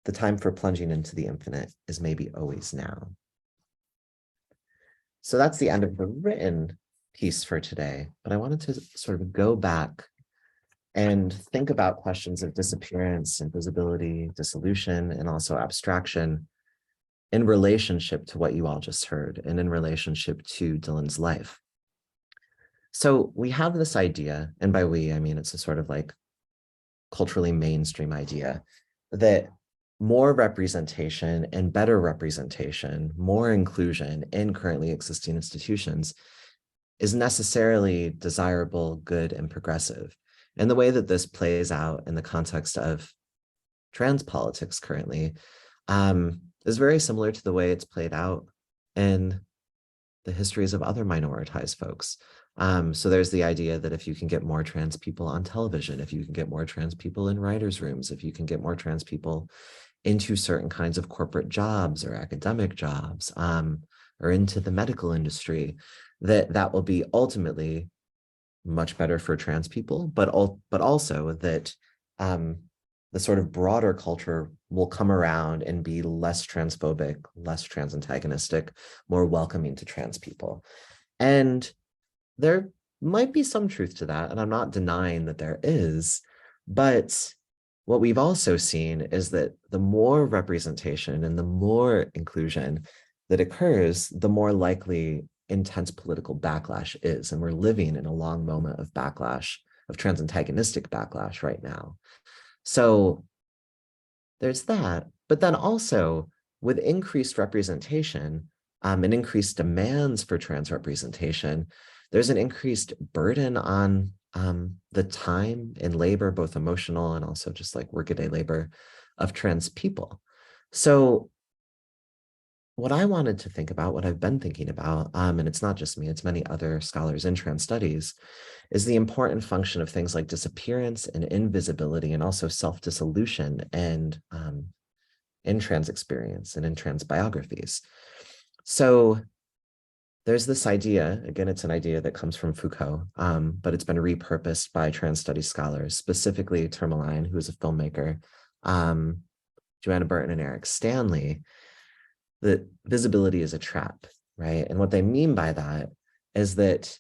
The time for plunging into the infinite is maybe always now. So that's the end of the written piece for today, but I wanted to sort of go back and think about questions of disappearance, invisibility, dissolution, and also abstraction in relationship to what you all just heard and in relationship to Dillon's life. So we have this idea, and by we, I mean it's a sort of like culturally mainstream idea, that more representation and better representation, more inclusion in currently existing institutions is necessarily desirable, good, and progressive. And the way that this plays out in the context of trans politics currently is very similar to the way it's played out in the histories of other minoritized folks. So there's the idea that if you can get more trans people on television, if you can get more trans people in writers' rooms, if you can get more trans people into certain kinds of corporate jobs or academic jobs, or into the medical industry, that will be ultimately much better for trans people, but also that the sort of broader culture will come around and be less transphobic, less trans antagonistic, more welcoming to trans people. And there might be some truth to that, and I'm not denying that there is, but what we've also seen is that the more representation and the more inclusion that occurs, the more likely intense political backlash is. And we're living in a long moment of backlash, of trans-antagonistic backlash right now. So there's that. But then also with increased representation and increased demands for trans representation, there's an increased burden on the time and labor, both emotional and also just like workaday labor of trans people. So what I wanted to think about, what I've been thinking about, and it's not just me, it's many other scholars in trans studies, is the important function of things like disappearance and invisibility, and also self-dissolution and in trans experience and in trans biographies. So there's this idea, again, it's an idea that comes from Foucault, but it's been repurposed by trans studies scholars, specifically Tourmaline, who is a filmmaker, Joanna Burton and Eric Stanley, that visibility is a trap, right? And what they mean by that is that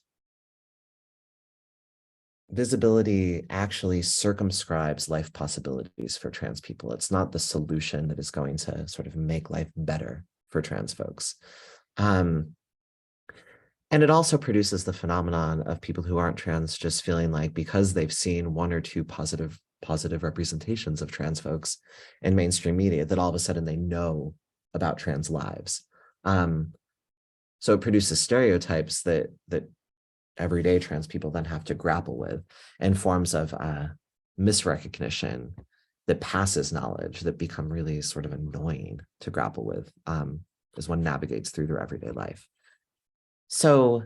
visibility actually circumscribes life possibilities for trans people. It's not the solution that is going to sort of make life better for trans folks. And it also produces the phenomenon of people who aren't trans just feeling like because they've seen one or two positive representations of trans folks in mainstream media, that all of a sudden they know about trans lives. So it produces stereotypes that everyday trans people then have to grapple with, and forms of misrecognition that passes knowledge that become really sort of annoying to grapple with as one navigates through their everyday life. So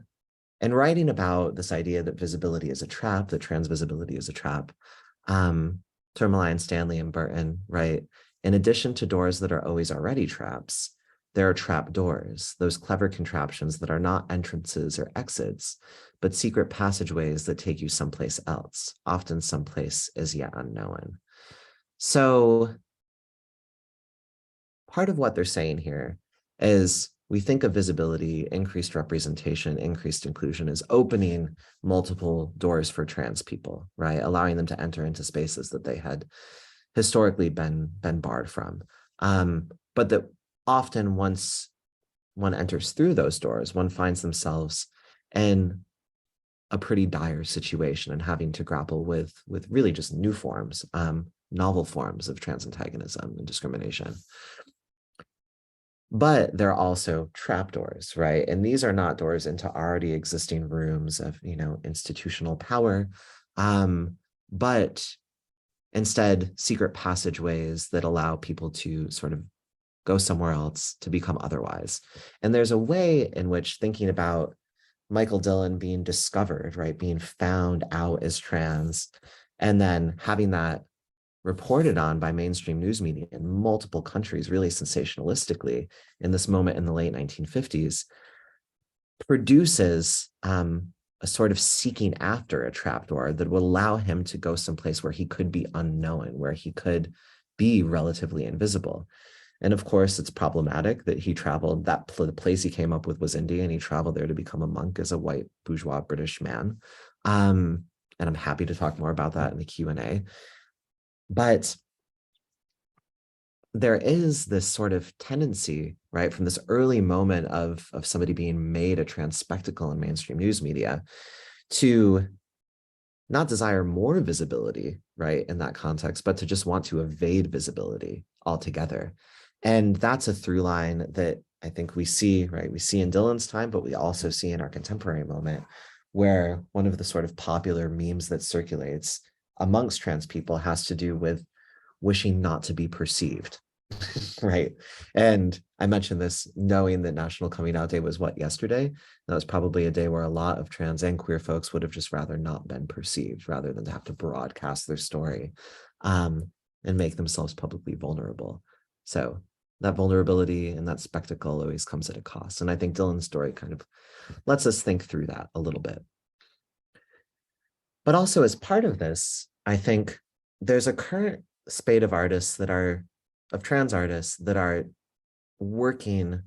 in writing about this idea that visibility is a trap, that trans visibility is a trap, Tourmaline, Stanley, and Burton, right? In addition to doors that are always already traps, there are trap doors, those clever contraptions that are not entrances or exits, but secret passageways that take you someplace else, often someplace as yet unknown. So part of what they're saying here is we think of visibility, increased representation, increased inclusion as opening multiple doors for trans people, right? Allowing them to enter into spaces that they had historically been barred from. But that often once one enters through those doors, one finds themselves in a pretty dire situation and having to grapple with really just new forms, novel forms of trans antagonism and discrimination. But there are also trapdoors, right? And these are not doors into already existing rooms of, institutional power, but instead secret passageways that allow people to sort of go somewhere else, to become otherwise. And there's a way in which thinking about Michael Dillon being discovered, right, being found out as trans, and then having that reported on by mainstream news media in multiple countries, really sensationalistically, in this moment in the late 1950s, produces a sort of seeking after a trapdoor that would allow him to go someplace where he could be unknown, where he could be relatively invisible. And of course, it's problematic that he traveled, the place he came up with was India, and he traveled there to become a monk as a white bourgeois British man. And I'm happy to talk more about that in the Q&A. But there is this sort of tendency, right, from this early moment of somebody being made a trans spectacle in mainstream news media to not desire more visibility, right, in that context, but to just want to evade visibility altogether. And that's a through line that I think we see, right, we see in Dillon's time, but we also see in our contemporary moment, where one of the sort of popular memes that circulates amongst trans people has to do with wishing not to be perceived, right? And I mentioned this knowing that National Coming Out Day was yesterday. That was probably a day where a lot of trans and queer folks would have just rather not been perceived, rather than to have to broadcast their story and make themselves publicly vulnerable. So that vulnerability and that spectacle always comes at a cost. And I think Dillon's story kind of lets us think through that a little bit. But also as part of this, I think there's a current spate of artists that are, of trans artists that are working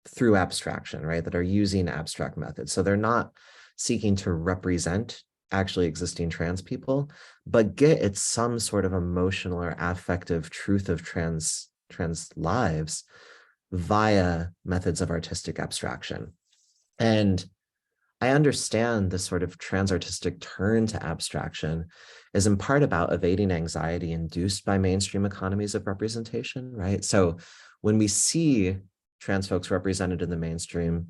through abstraction, right? That are using abstract methods. So they're not seeking to represent actually existing trans people, but get at some sort of emotional or affective truth of trans lives via methods of artistic abstraction. And I understand the sort of trans-artistic turn to abstraction is in part about evading anxiety induced by mainstream economies of representation, right? So when we see trans folks represented in the mainstream,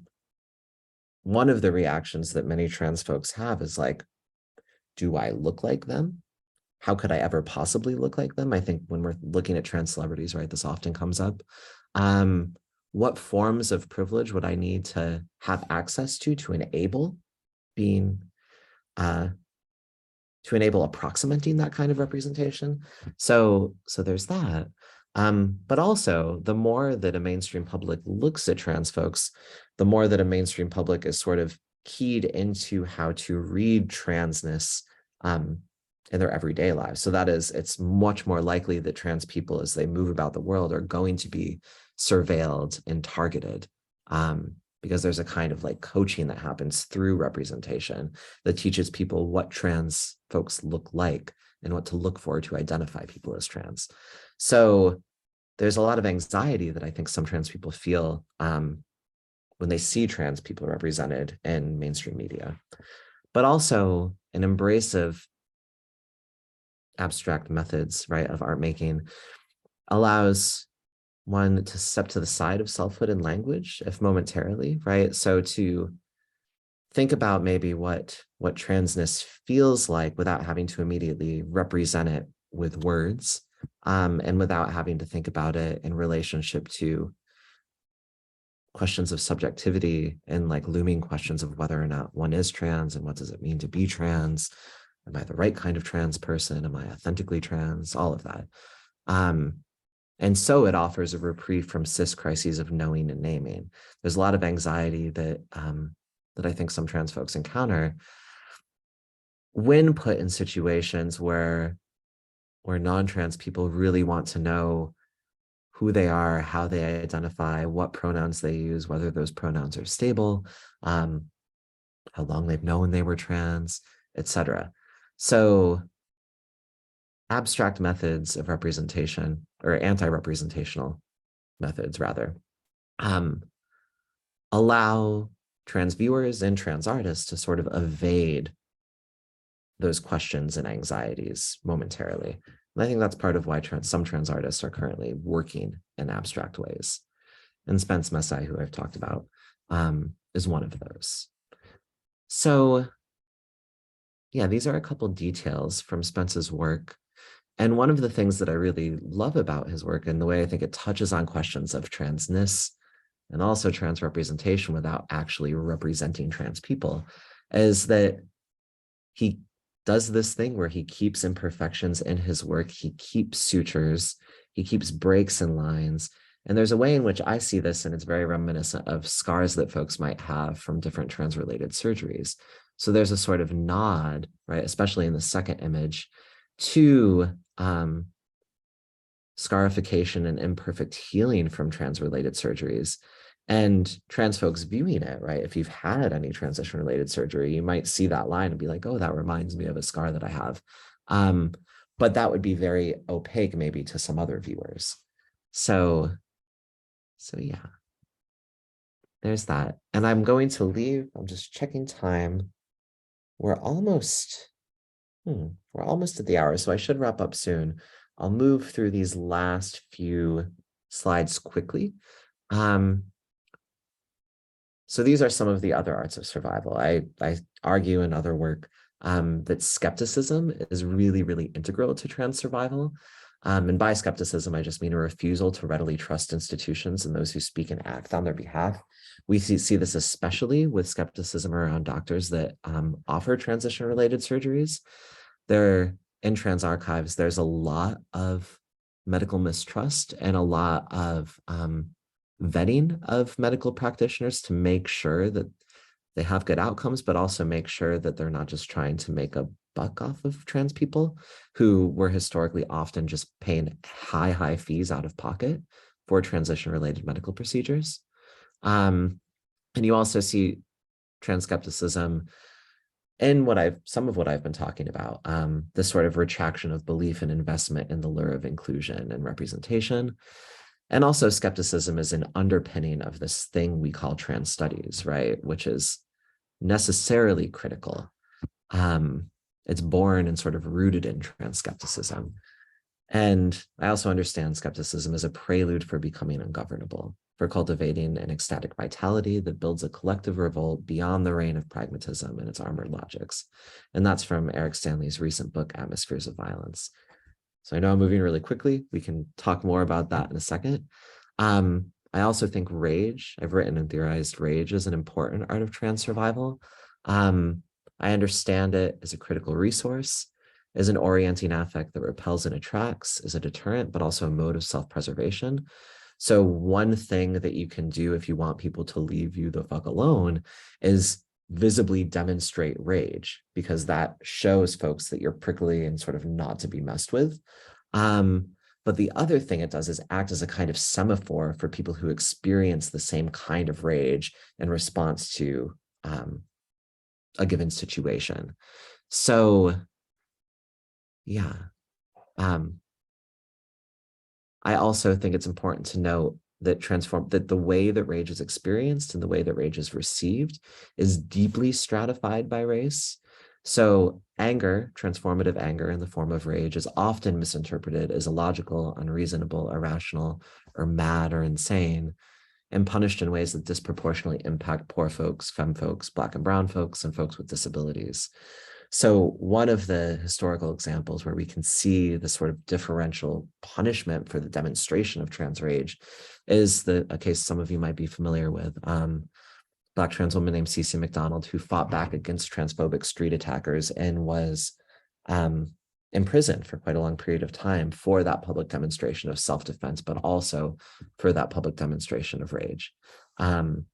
one of the reactions that many trans folks have is like, do I look like them? How could I ever possibly look like them? I think when we're looking at trans celebrities, right, this often comes up. What forms of privilege would I need to have access to enable being, to enable approximating that kind of representation? So there's that. But also, the more that a mainstream public looks at trans folks, the more that a mainstream public is sort of keyed into how to read transness in their everyday lives. So that is, it's much more likely that trans people, as they move about the world, are going to be surveilled and targeted, because there's a kind of like coaching that happens through representation that teaches people what trans folks look like and what to look for to identify people as trans. So there's a lot of anxiety that I think some trans people feel when they see trans people represented in mainstream media, but also an embrace of abstract methods, right, of art making allows one to step to the side of selfhood and language, if momentarily, right? So to think about maybe what transness feels like without having to immediately represent it with words, and without having to think about it in relationship to questions of subjectivity and like looming questions of whether or not one is trans and what does it mean to be trans? Am I the right kind of trans person? Am I authentically trans? All of that. And so it offers a reprieve from cis crises of knowing and naming. There's a lot of anxiety that that I think some trans folks encounter when put in situations where non-trans people really want to know who they are, how they identify, what pronouns they use, whether those pronouns are stable, how long they've known they were trans, etc. So abstract methods of representation, or anti-representational methods rather, allow trans viewers and trans artists to sort of evade those questions and anxieties momentarily. And I think that's part of why some trans artists are currently working in abstract ways. And Spence Messai, who I've talked about, is one of those. So yeah, these are a couple details from Spence's work. And one of the things that I really love about his work and the way I think it touches on questions of transness and also trans representation without actually representing trans people is that he does this thing where he keeps imperfections in his work, he keeps sutures, he keeps breaks and lines. And there's a way in which I see this, and it's very reminiscent of scars that folks might have from different trans-related surgeries. So there's a sort of nod, right, especially in the second image, to scarification and imperfect healing from trans-related surgeries. And trans folks viewing it, right, if you've had any transition-related surgery, you might see that line and be like, oh, that reminds me of a scar that I have. But that would be very opaque maybe to some other viewers. So yeah, there's that. And I'm going to leave, I'm just checking time. We're almost at the hour, so I should wrap up soon. I'll move through these last few slides quickly. So these are some of the other arts of survival. I argue in other work that skepticism is really, really integral to trans survival. And by skepticism, I just mean a refusal to readily trust institutions and those who speak and act on their behalf. We see this especially with skepticism around doctors that offer transition-related surgeries. In trans archives, there's a lot of medical mistrust and a lot of vetting of medical practitioners to make sure that they have good outcomes, but also make sure that they're not just trying to make a buck off of trans people who were historically often just paying high fees out of pocket for transition-related medical procedures. And you also see trans skepticism in some of what I've been talking about, this sort of retraction of belief and investment in the lure of inclusion and representation. And also skepticism is an underpinning of this thing we call trans studies, right? Which is necessarily critical. It's born and sort of rooted in trans skepticism. And I also understand skepticism as a prelude for becoming ungovernable, for cultivating an ecstatic vitality that builds a collective revolt beyond the reign of pragmatism and its armored logics. And that's from Eric Stanley's recent book, Atmospheres of Violence. So I know I'm moving really quickly. We can talk more about that in a second. I also think rage, I've written and theorized rage is an important art of trans survival. I understand it as a critical resource, as an orienting affect that repels and attracts, as a deterrent, but also a mode of self-preservation. So one thing that you can do if you want people to leave you the fuck alone is visibly demonstrate rage, because that shows folks that you're prickly and sort of not to be messed with. But the other thing it does is act as a kind of semaphore for people who experience the same kind of rage in response to a given situation. So yeah, I also think it's important to note that the way that rage is experienced and the way that rage is received is deeply stratified by race. So anger, transformative anger in the form of rage, is often misinterpreted as illogical, unreasonable, irrational, or mad or insane, and punished in ways that disproportionately impact poor folks, femme folks, Black and brown folks, and folks with disabilities. So one of the historical examples where we can see the sort of differential punishment for the demonstration of trans rage is a case some of you might be familiar with. Black trans woman named Cece McDonald, who fought back against transphobic street attackers and was imprisoned for quite a long period of time for that public demonstration of self-defense, but also for that public demonstration of rage. And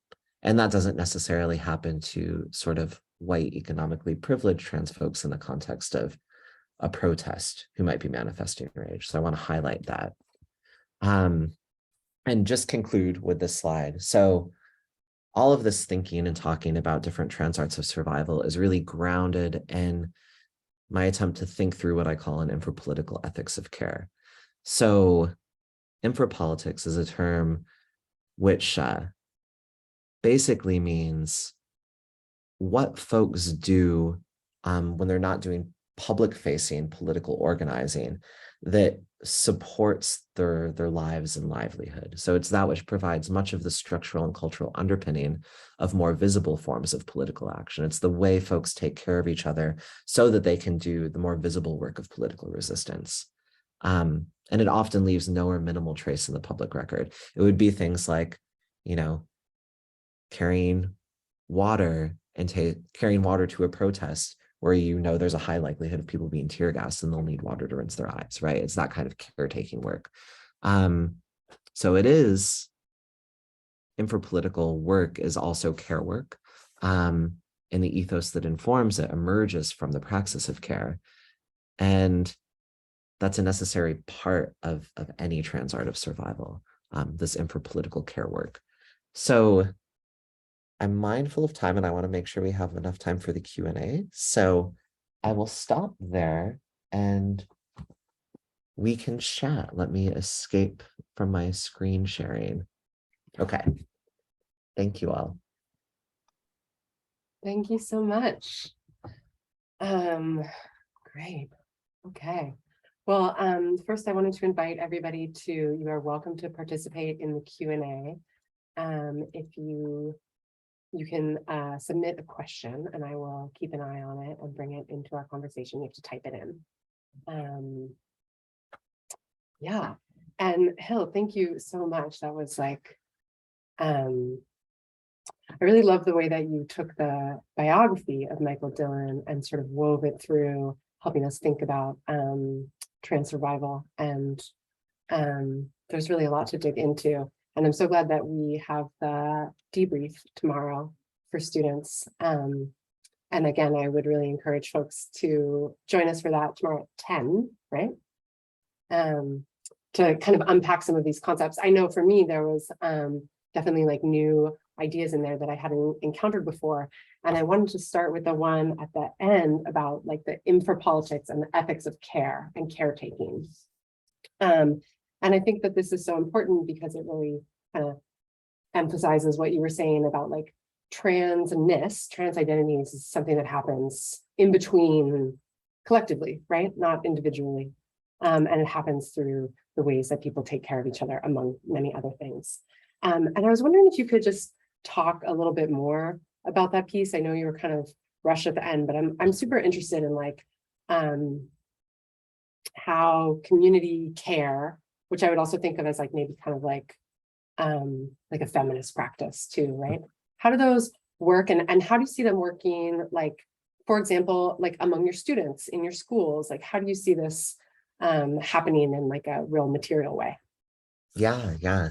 that doesn't necessarily happen to sort of white, economically privileged trans folks in the context of a protest who might be manifesting rage. So I want to highlight that. And just conclude with this slide. So all of this thinking and talking about different trans arts of survival is really grounded in my attempt to think through what I call an infrapolitical ethics of care. So infrapolitics is a term which basically means what folks do when they're not doing public-facing political organizing that supports their lives and livelihood. So it's that which provides much of the structural and cultural underpinning of more visible forms of political action. It's the way folks take care of each other so that they can do the more visible work of political resistance. And it often leaves no or minimal trace in the public record. It would be things like, carrying water and carrying water to a protest where there's a high likelihood of people being tear gassed and they'll need water to rinse their eyes, right? It's that kind of caretaking work. So it is, infrapolitical work is also care work. And the ethos that informs it emerges from the praxis of care. And that's a necessary part of any trans art of survival, this infrapolitical care work. So I'm mindful of time and I want to make sure we have enough time for the Q&A. So I will stop there and we can chat. Let me escape from my screen sharing. Okay. Thank you all. Thank you so much. Great. Okay. Well, first I wanted to invite everybody you are welcome to participate in the Q&A. If you can submit a question and I will keep an eye on it and bring it into our conversation. You have to type it in. Yeah. And Hil, thank you so much. That was like, I really love the way that you took the biography of Michael Dillon and sort of wove it through, helping us think about trans survival. And there's really a lot to dig into. And I'm so glad that we have the debrief tomorrow for students. And again, I would really encourage folks to join us for that tomorrow at 10, right? To kind of unpack some of these concepts. I know for me, there was definitely like new ideas in there that I hadn't encountered before. And I wanted to start with the one at the end about like the infrapolitics and the ethics of care and caretaking. And I think that this is so important because it really kind of emphasizes what you were saying about like transness, trans identities is something that happens in between collectively, right? Not individually. And it happens through the ways that people take care of each other, among many other things. And I was wondering if you could just talk a little bit more about that piece. I know you were kind of rushed at the end, but I'm super interested in like how community care, which I would also think of as like maybe kind of like a feminist practice too, right? How do those work, and how do you see them working, like, for example, like among your students in your schools? Like, how do you see this happening in like a real material way? Yeah,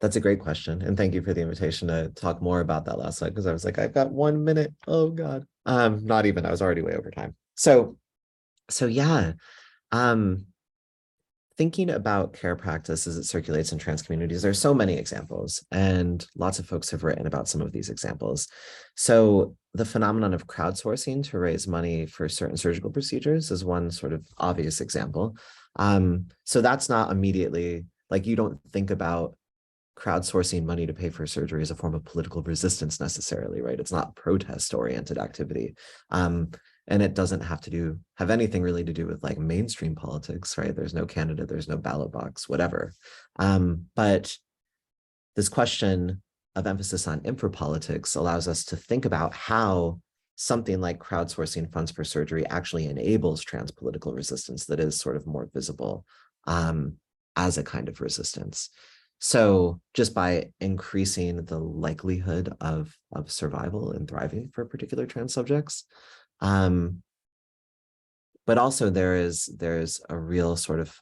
that's a great question. And thank you for the invitation to talk more about that last slide, because I was like, I've got 1 minute. Oh God. Not even, I was already way over time. So yeah. Thinking about care practice as it circulates in trans communities, there's so many examples, and lots of folks have written about some of these examples. So the phenomenon of crowdsourcing to raise money for certain surgical procedures is one sort of obvious example. So that's not immediately, like, you don't think about crowdsourcing money to pay for surgery as a form of political resistance necessarily, right? It's not protest-oriented activity. And it doesn't have anything really to do with like mainstream politics, right? There's no candidate, there's no ballot box, whatever. But this question of emphasis on infrapolitics allows us to think about how something like crowdsourcing funds for surgery actually enables trans political resistance that is sort of more visible as a kind of resistance. So just by increasing the likelihood of survival and thriving for particular trans subjects, but also there's a real sort of,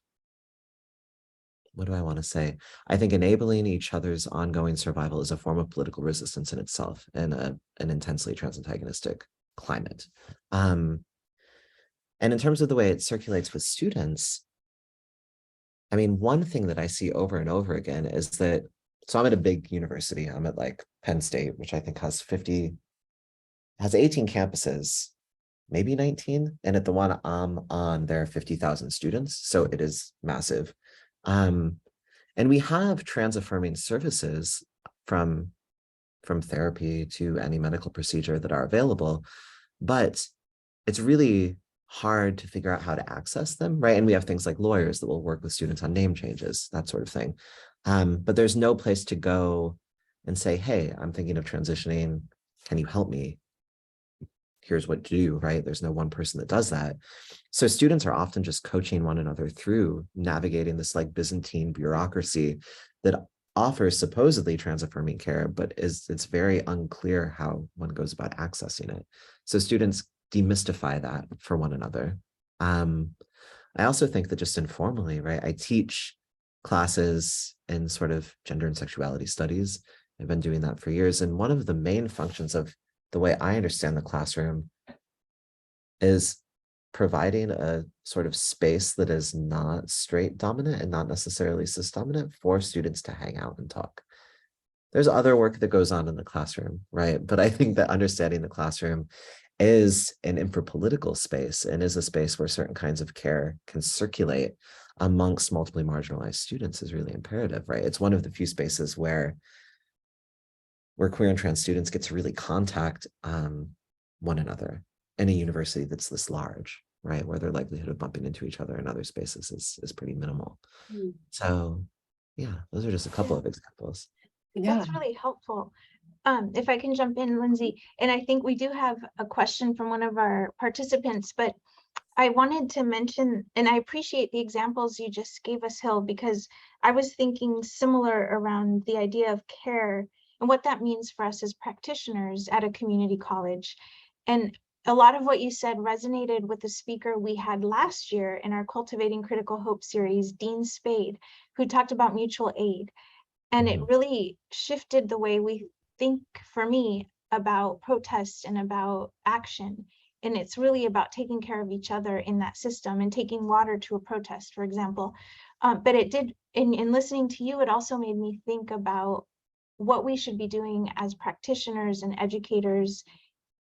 what do I want to say? I think enabling each other's ongoing survival is a form of political resistance in itself in an intensely trans-antagonistic climate. And in terms of the way it circulates with students, I mean, one thing that I see over and over again is that, so I'm at a big university, I'm at like Penn State, which I think has 18 campuses, maybe 19. And at the one I'm on, there are 50,000 students. So it is massive. And we have trans-affirming services from therapy to any medical procedure that are available, but it's really hard to figure out how to access them, right? And we have things like lawyers that will work with students on name changes, that sort of thing. But there's no place to go and say, hey, I'm thinking of transitioning. Can you help me? Here's what to do, right? There's no one person that does that. So students are often just coaching one another through navigating this like Byzantine bureaucracy that offers supposedly trans-affirming care, but it's very unclear how one goes about accessing it. So students demystify that for one another. I also think that just informally, right? I teach classes in sort of gender and sexuality studies. I've been doing that for years. And one of the main functions of the way I understand the classroom is providing a sort of space that is not straight dominant and not necessarily cis dominant for students to hang out and talk. There's other work that goes on in the classroom, right? But I think that understanding the classroom is an infrapolitical space and is a space where certain kinds of care can circulate amongst multiply marginalized students is really imperative, right? It's one of the few spaces where queer and trans students get to really contact one another in a university that's this large, right? Where their likelihood of bumping into each other in other spaces is pretty minimal. So yeah, those are just a couple of examples. Yeah, That's really helpful. If I can jump in, Lindsay, and I think we do have a question from one of our participants, but I wanted to mention, and I appreciate the examples you just gave us, Hil, because I was thinking similar around the idea of care and what that means for us as practitioners at a community college. And a lot of what you said resonated with the speaker we had last year in our Cultivating Critical Hope series, Dean Spade, who talked about mutual aid. And it really shifted the way we think, for me, about protest and about action. And it's really about taking care of each other in that system and taking water to a protest, for example. But it did, in listening to you, it also made me think about what we should be doing as practitioners and educators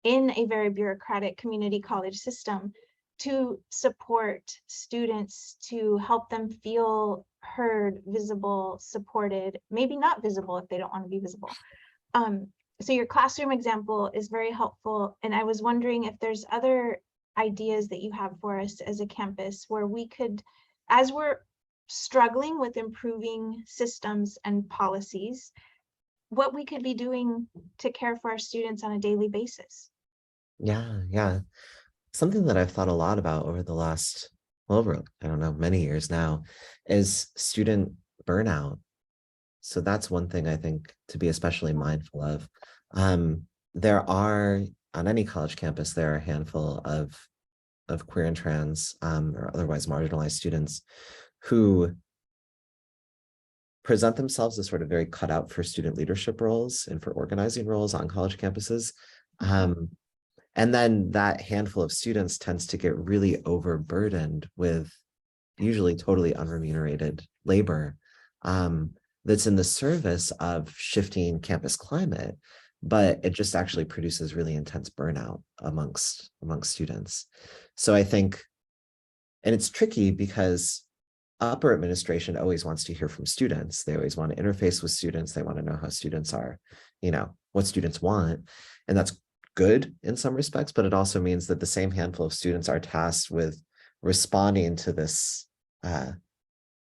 in a very bureaucratic community college system to support students, to help them feel heard, visible, supported, maybe not visible if they don't want to be visible. So your classroom example is very helpful. And I was wondering if there's other ideas that you have for us as a campus where we could, as we're struggling with improving systems and policies, what we could be doing to care for our students on a daily basis. Yeah. Something that I've thought a lot about over the last, well, over, I don't know, many years now, is student burnout. So that's one thing I think to be especially mindful of. There are, on any college campus, there are a handful of queer and trans or otherwise marginalized students who present themselves as sort of very cut out for student leadership roles and for organizing roles on college campuses. And then that handful of students tends to get really overburdened with usually totally unremunerated labor that's in the service of shifting campus climate, but it just actually produces really intense burnout amongst students. So I think, and it's tricky because upper administration always wants to hear from students. They always want to interface with students. They want to know how students are, what students want. And that's good in some respects, but it also means that the same handful of students are tasked with responding to this,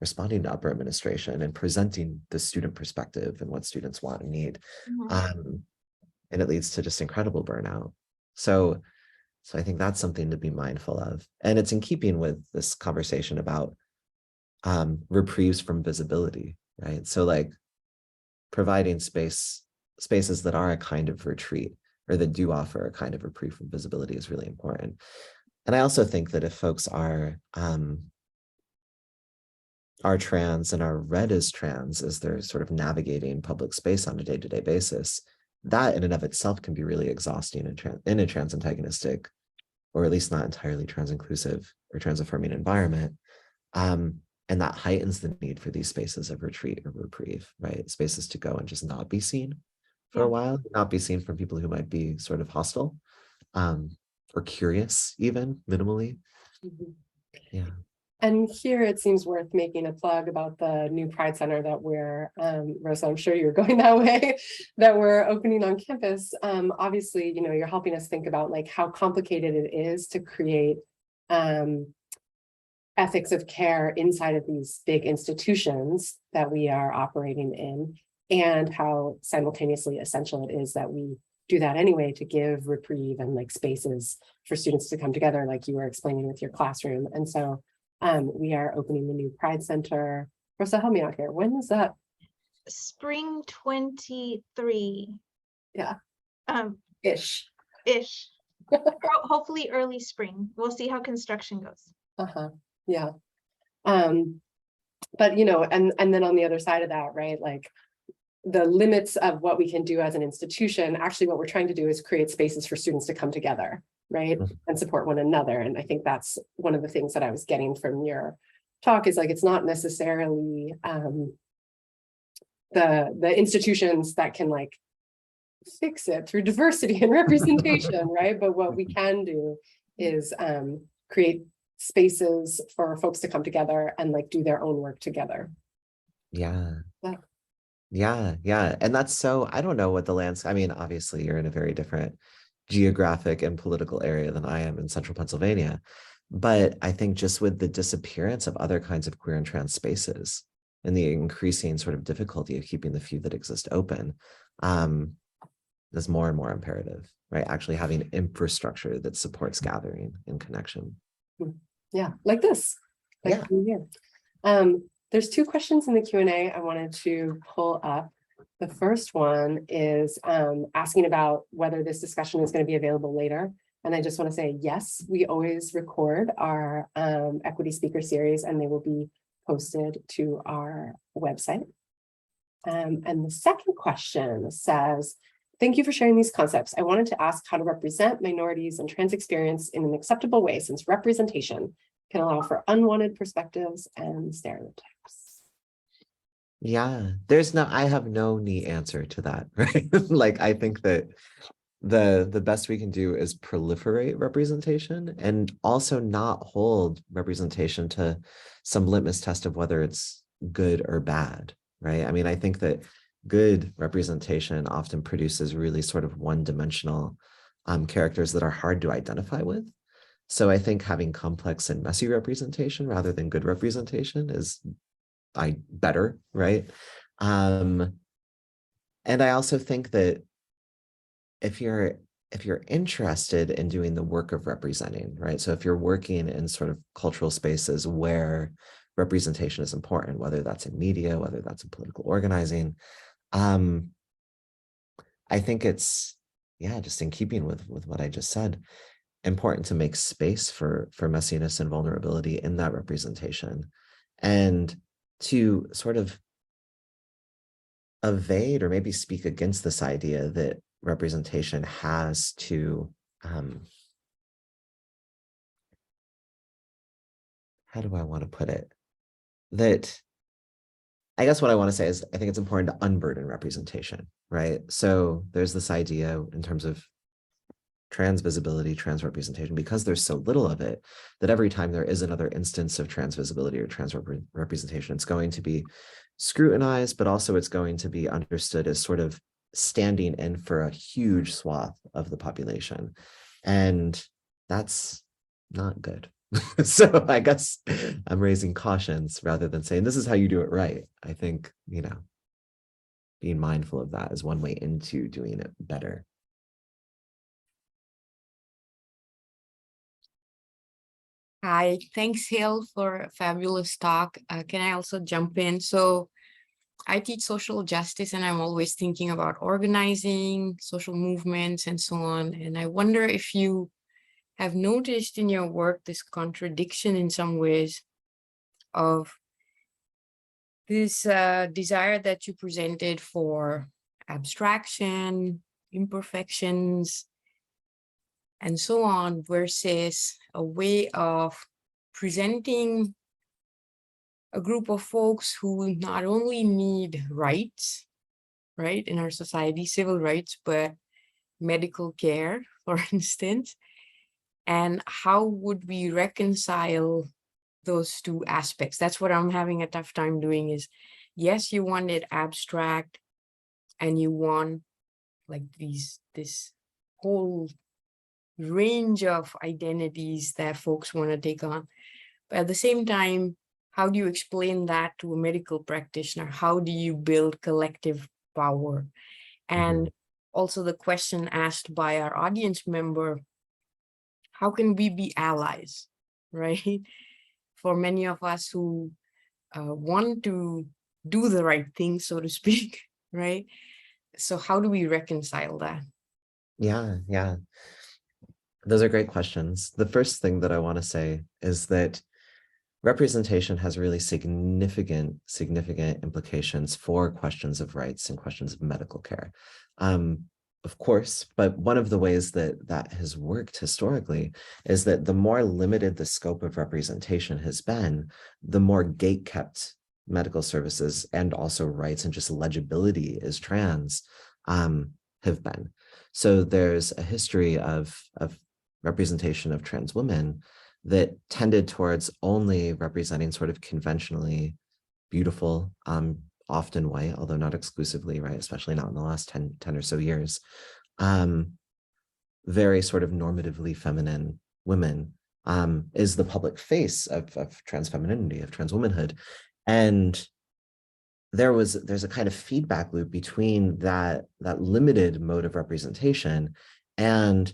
responding to upper administration and presenting the student perspective and what students want and need. And it leads to just incredible burnout. So I think that's something to be mindful of. And it's in keeping with this conversation about reprieves from visibility, right? So like providing spaces that are a kind of retreat or that do offer a kind of reprieve from visibility is really important. And I also think that if folks are trans and are read as trans as they're sort of navigating public space on a day-to-day basis, that in and of itself can be really exhausting in a trans antagonistic, or at least not entirely trans inclusive or trans affirming environment. And that heightens the need for these spaces of retreat or reprieve, right? Spaces to go and just not be seen for a while, not be seen from people who might be sort of hostile or curious, even minimally. Yeah. And here it seems worth making a plug about the new Pride Center that we're, Rosa, I'm sure you're going that way, that we're opening on campus. Obviously, you're helping us think about like how complicated it is to create ethics of care inside of these big institutions that we are operating in, and how simultaneously essential it is that we do that anyway to give reprieve and like spaces for students to come together, like you were explaining with your classroom. And so we are opening the new Pride Center. Rosa, help me out here. When is that? Spring 23. Yeah. Ish. Hopefully early spring. We'll see how construction goes. Yeah. But and then on the other side of that, right, like the limits of what we can do as an institution, actually what we're trying to do is create spaces for students to come together, right, and support one another. And I think that's one of the things that I was getting from your talk is like, it's not necessarily the institutions that can like fix it through diversity and representation, right? But what we can do is create spaces for folks to come together and like do their own work together. Yeah. And that's so, I don't know what the landscape, I mean, obviously you're in a very different geographic and political area than I am in central Pennsylvania. But I think just with the disappearance of other kinds of queer and trans spaces and the increasing sort of difficulty of keeping the few that exist open, is more and more imperative, right? Actually having infrastructure that supports gathering and connection. Yeah, like this. Like here. There's two questions in the Q&A I wanted to pull up. The first one is asking about whether this discussion is going to be available later. And I just want to say, yes, we always record our equity speaker series and they will be posted to our website. And the second question says, thank you for sharing these concepts. I wanted to ask how to represent minorities and trans experience in an acceptable way, since representation can allow for unwanted perspectives and stereotypes. Yeah, I have no neat answer to that, right? Like, I think that the best we can do is proliferate representation and also not hold representation to some litmus test of whether it's good or bad, right? I mean, I think that good representation often produces really sort of one-dimensional characters that are hard to identify with. So I think having complex and messy representation rather than good representation is better, right? And I also think that if you're interested in doing the work of representing, right? So if you're working in sort of cultural spaces where representation is important, whether that's in media, whether that's in political organizing, I think it's, yeah, just in keeping with what I just said, important to make space for messiness and vulnerability in that representation, and to sort of evade or maybe speak against this idea that representation has to, how do I want to put it? That, I guess what I want to say is I think it's important to unburden representation, right? So there's this idea in terms of trans visibility, trans representation, because there's so little of it, that every time there is another instance of trans visibility or trans representation, it's going to be scrutinized, but also it's going to be understood as sort of standing in for a huge swath of the population. And that's not good. So I guess I'm raising cautions rather than saying this is how you do it right. I think, being mindful of that is one way into doing it better. Hi, thanks, Hil, for a fabulous talk. Can I also jump in? So I teach social justice, and I'm always thinking about organizing social movements and so on. And I wonder if you have noticed in your work this contradiction in some ways of this desire that you presented for abstraction, imperfections, and so on, versus a way of presenting a group of folks who not only need rights, right, in our society, civil rights, but medical care, for instance. And how would we reconcile those two aspects? That's what I'm having a tough time doing is, yes, you want it abstract and you want like this whole range of identities that folks want to take on. But at the same time, how do you explain that to a medical practitioner? How do you build collective power? And also the question asked by our audience member, how can we be allies, right? For many of us who want to do the right thing, so to speak, right? So how do we reconcile that? Yeah. Those are great questions. The first thing that I want to say is that representation has really significant implications for questions of rights and questions of medical care. Of course, but one of the ways that has worked historically is that the more limited the scope of representation has been, the more gate-kept medical services and also rights and just legibility as trans have been. So there's a history of representation of trans women that tended towards only representing sort of conventionally beautiful, often white, although not exclusively, right? Especially not in the last 10 or so years. Very sort of normatively feminine women is the public face of trans femininity, of trans womanhood. And there's a kind of feedback loop between that limited mode of representation and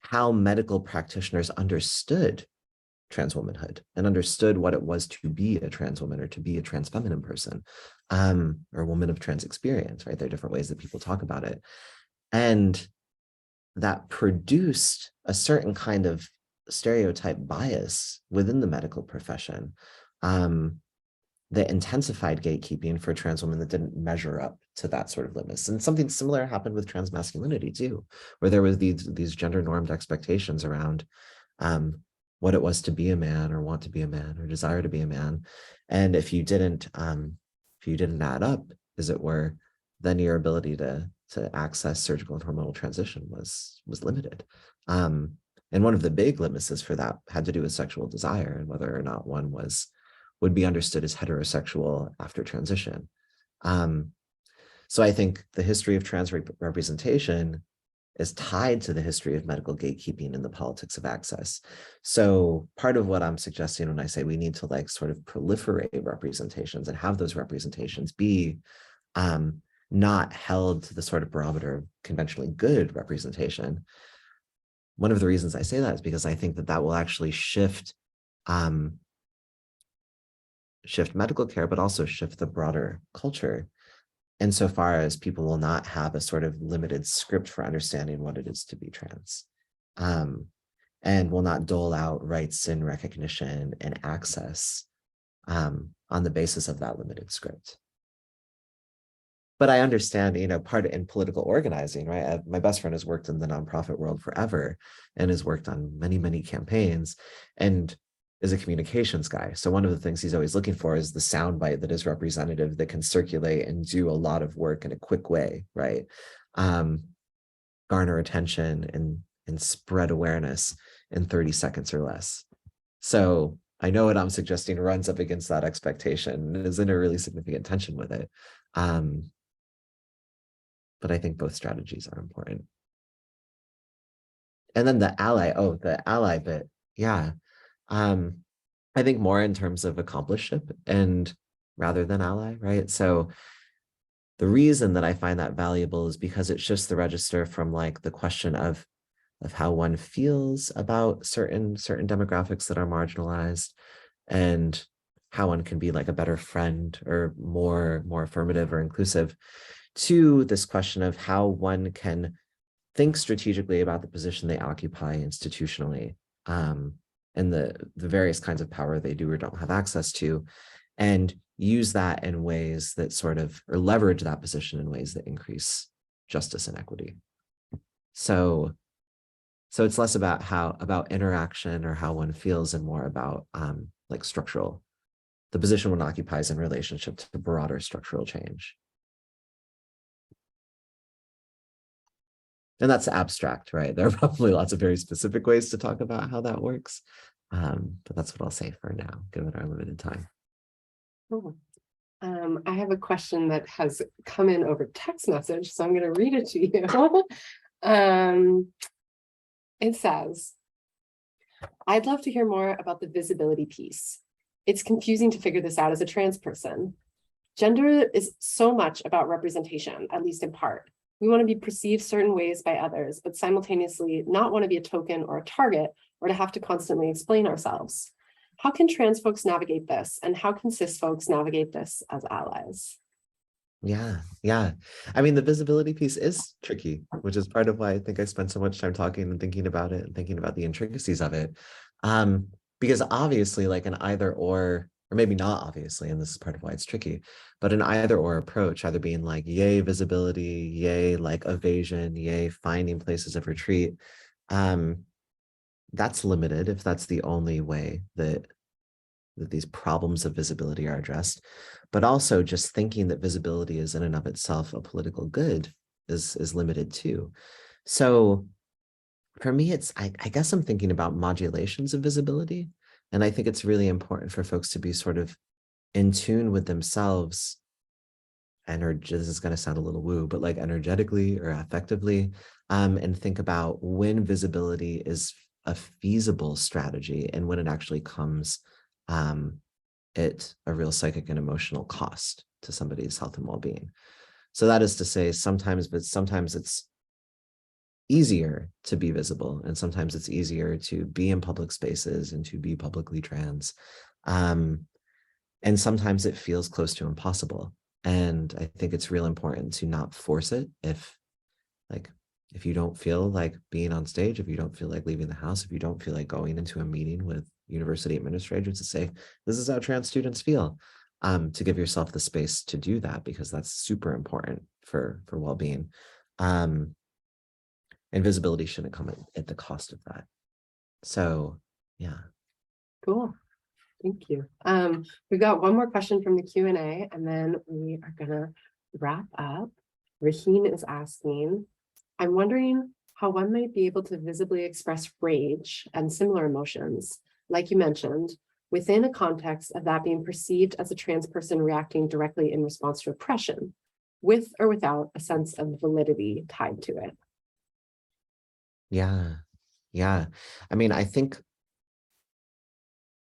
how medical practitioners understood trans womanhood and understood what it was to be a trans woman or to be a trans feminine person, or woman of trans experience, right? There are different ways that people talk about it. And that produced a certain kind of stereotype bias within the medical profession that intensified gatekeeping for trans women that didn't measure up to that sort of limits. And something similar happened with trans masculinity too, where there was these gender normed expectations around what it was to be a man or want to be a man or desire to be a man. And if you didn't if you didn't add up, as it were, then your ability to access surgical and hormonal transition was limited. And one of the big limitances for that had to do with sexual desire and whether or not one would be understood as heterosexual after transition. So I think the history of trans representation is tied to the history of medical gatekeeping and the politics of access. So part of what I'm suggesting when I say we need to like sort of proliferate representations and have those representations be not held to the sort of barometer of conventionally good representation. One of the reasons I say that is because I think that will actually shift medical care, but also shift the broader culture, insofar as people will not have a sort of limited script for understanding what it is to be trans, and will not dole out rights and recognition and access on the basis of that limited script. But I understand, part in political organizing, right? My best friend has worked in the nonprofit world forever and has worked on many, many campaigns and is a communications guy. So one of the things he's always looking for is the soundbite that is representative, that can circulate and do a lot of work in a quick way, right? Garner attention and spread awareness in 30 seconds or less. So I know what I'm suggesting runs up against that expectation and is in a really significant tension with it. But I think both strategies are important. And then the ally bit, yeah. I think more in terms of accompliceship and rather than ally, right? So the reason that I find that valuable is because it shifts the register from like the question of how one feels about certain demographics that are marginalized and how one can be like a better friend or more affirmative or inclusive, to this question of how one can think strategically about the position they occupy institutionally, and the various kinds of power they do or don't have access to, and use that in ways that or leverage that position in ways that increase justice and equity. So it's less about interaction or how one feels and more about like the position one occupies in relationship to broader structural change. And that's abstract, right? There are probably lots of very specific ways to talk about how that works. But that's what I'll say for now, given our limited time. Cool. I have a question that has come in over text message, so I'm going to read it to you. It says, I'd love to hear more about the visibility piece. It's confusing to figure this out as a trans person. Gender is so much about representation, at least in part. We want to be perceived certain ways by others, but simultaneously not want to be a token or a target or to have to constantly explain ourselves. How can trans folks navigate this? And how can cis folks navigate this as allies? Yeah. I mean, the visibility piece is tricky, which is part of why I think I spent so much time talking and thinking about it and thinking about the intricacies of it. Because obviously, like an either or maybe not obviously, and this is part of why it's tricky, but an either or approach, either being like, yay, visibility, yay, like evasion, yay, finding places of retreat, that's limited if that's the only way that these problems of visibility are addressed. But also just thinking that visibility is in and of itself a political good is limited too. So for me, I guess I'm thinking about modulations of visibility. And I think it's really important for folks to be sort of in tune with themselves. This is going to sound a little woo, but like energetically or affectively, and think about when visibility is a feasible strategy and when it actually comes at a real psychic and emotional cost to somebody's health and well-being. So that is to say, sometimes it's easier to be visible, and sometimes it's easier to be in public spaces and to be publicly trans. And sometimes it feels close to impossible. And I think it's real important to not force it. If you don't feel like being on stage, if you don't feel like leaving the house, if you don't feel like going into a meeting with university administrators to say, this is how trans students feel, to give yourself the space to do that, because that's super important for well-being. And visibility shouldn't come at the cost of that. So, yeah. Cool. Thank you. We've got one more question from the Q&A, and then we are gonna wrap up. Raheen is asking, I'm wondering how one might be able to visibly express rage and similar emotions, like you mentioned, within a context of that being perceived as a trans person reacting directly in response to oppression, with or without a sense of validity tied to it. Yeah. I mean, I think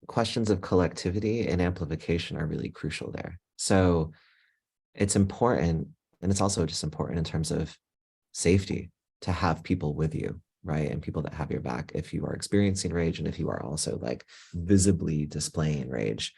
questions of collectivity and amplification are really crucial there. So it's important, and it's also just important in terms of safety to have people with you, right? And people that have your back if you are experiencing rage and if you are also like visibly displaying rage.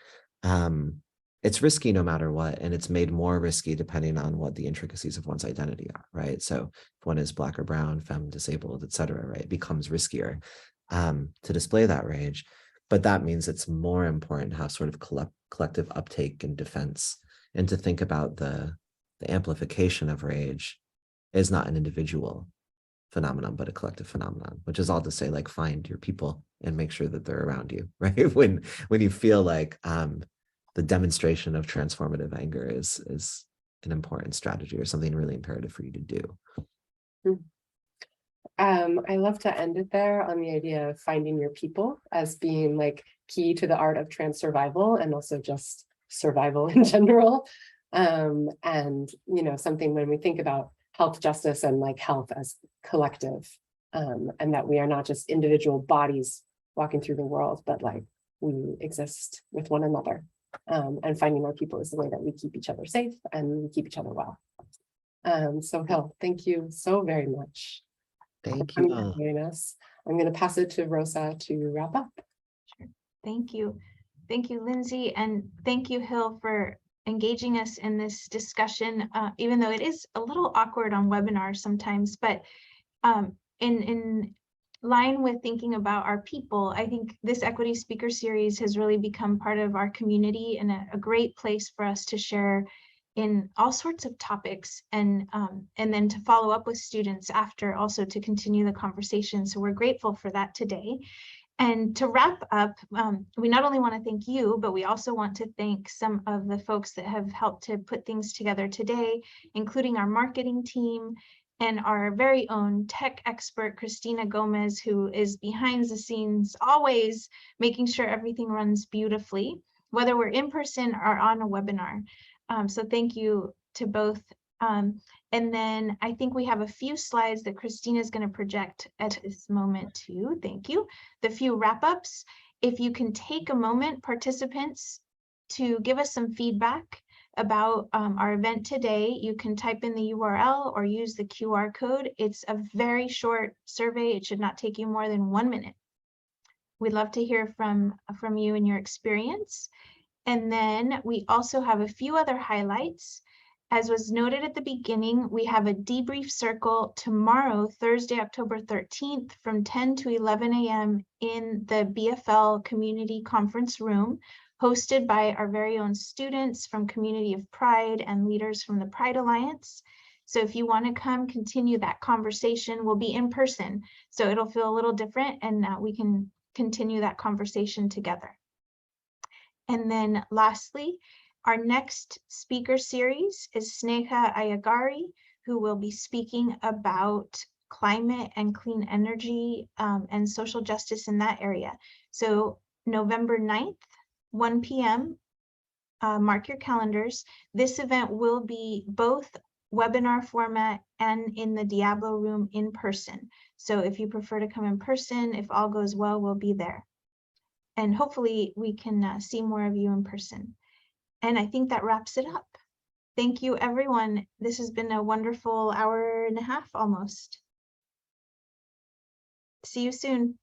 It's risky no matter what, and it's made more risky depending on what the intricacies of one's identity are, right? So if one is Black or brown, femme, disabled, et cetera, right, it becomes riskier to display that rage. But that means it's more important to have sort of collective uptake and defense, and to think about the amplification of rage is not an individual phenomenon, but a collective phenomenon, which is all to say, like, find your people and make sure that they're around you, right? When you feel like the demonstration of transformative anger is an important strategy or something really imperative for you to do. I love to end it there on the idea of finding your people as being like key to the art of trans survival and also just survival in general. And, you know, something when we think about health justice and like health as collective, and that we are not just individual bodies walking through the world, but like we exist with one another. And finding our people is the way that we keep each other safe and we keep each other well. So Hil, thank you so very much. Thank you. I'm going to pass it to Rosa to wrap up. Sure. Thank you. Thank you, Lindsay. And thank you, Hil, for engaging us in this discussion, even though it is a little awkward on webinars sometimes, but in line with thinking about our people, I think this Equity Speaker Series has really become part of our community and a great place for us to share in all sorts of topics, and then to follow up with students after, also to continue the conversation. So we're grateful for that today. And to wrap up, we not only want to thank you, but we also want to thank some of the folks that have helped to put things together today, including our marketing team and our very own tech expert, Christina Gomez, who is behind the scenes, always making sure everything runs beautifully, whether we're in person or on a webinar. So thank you to both. And then I think we have a few slides that Christina is going to project at this moment too. Thank you. The few wrap-ups. If you can take a moment, participants, to give us some feedback about our event today, you can type in the URL or use the QR code. It's a very short survey. It should not take you more than 1 minute. We'd love to hear from you and your experience. And then we also have a few other highlights. As was noted at the beginning, we have a debrief circle tomorrow, Thursday, October 13th, from 10 to 11 a.m. in the BFL Community Conference Room, hosted by our very own students from Community of Pride and leaders from the Pride Alliance. So if you want to come continue that conversation, we'll be in person, so it'll feel a little different, and we can continue that conversation together. And then lastly, our next speaker series is Sneha Ayagari, who will be speaking about climate and clean energy and social justice in that area. So November 9th, 1 p.m., mark your calendars. This event will be both webinar format and in the Diablo room in person. So if you prefer to come in person, if all goes well, we'll be there. And hopefully we can see more of you in person. And I think that wraps it up. Thank you, everyone. This has been a wonderful hour and a half almost. See you soon.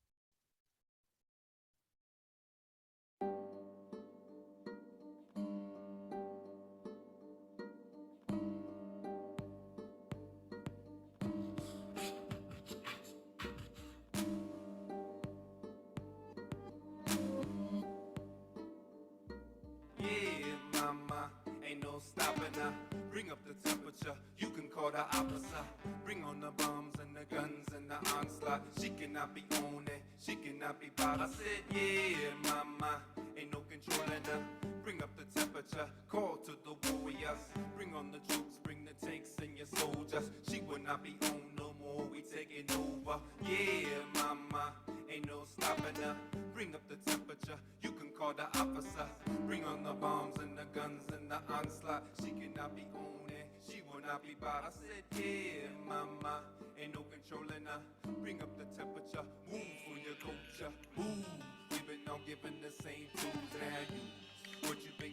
Bring up the temperature, you can call the officer. Bring on the bombs and the guns and the onslaught. She cannot be owned, she cannot be bought. I said, yeah, mama, ain't no controlling her. Bring up the temperature, call to the warriors. Bring on the troops, bring the tanks and your soldiers. She will not be on no more, we taking over. Yeah, mama, ain't no stopping her. Bring up the temperature, you can call the officer. Bring on the bombs and the guns and the onslaught. She cannot be on it, she will not be bought. I said, yeah, mama, ain't no controlling her. Bring up the temperature, move for your culture, move. We've been all given the same tools, now you, what you been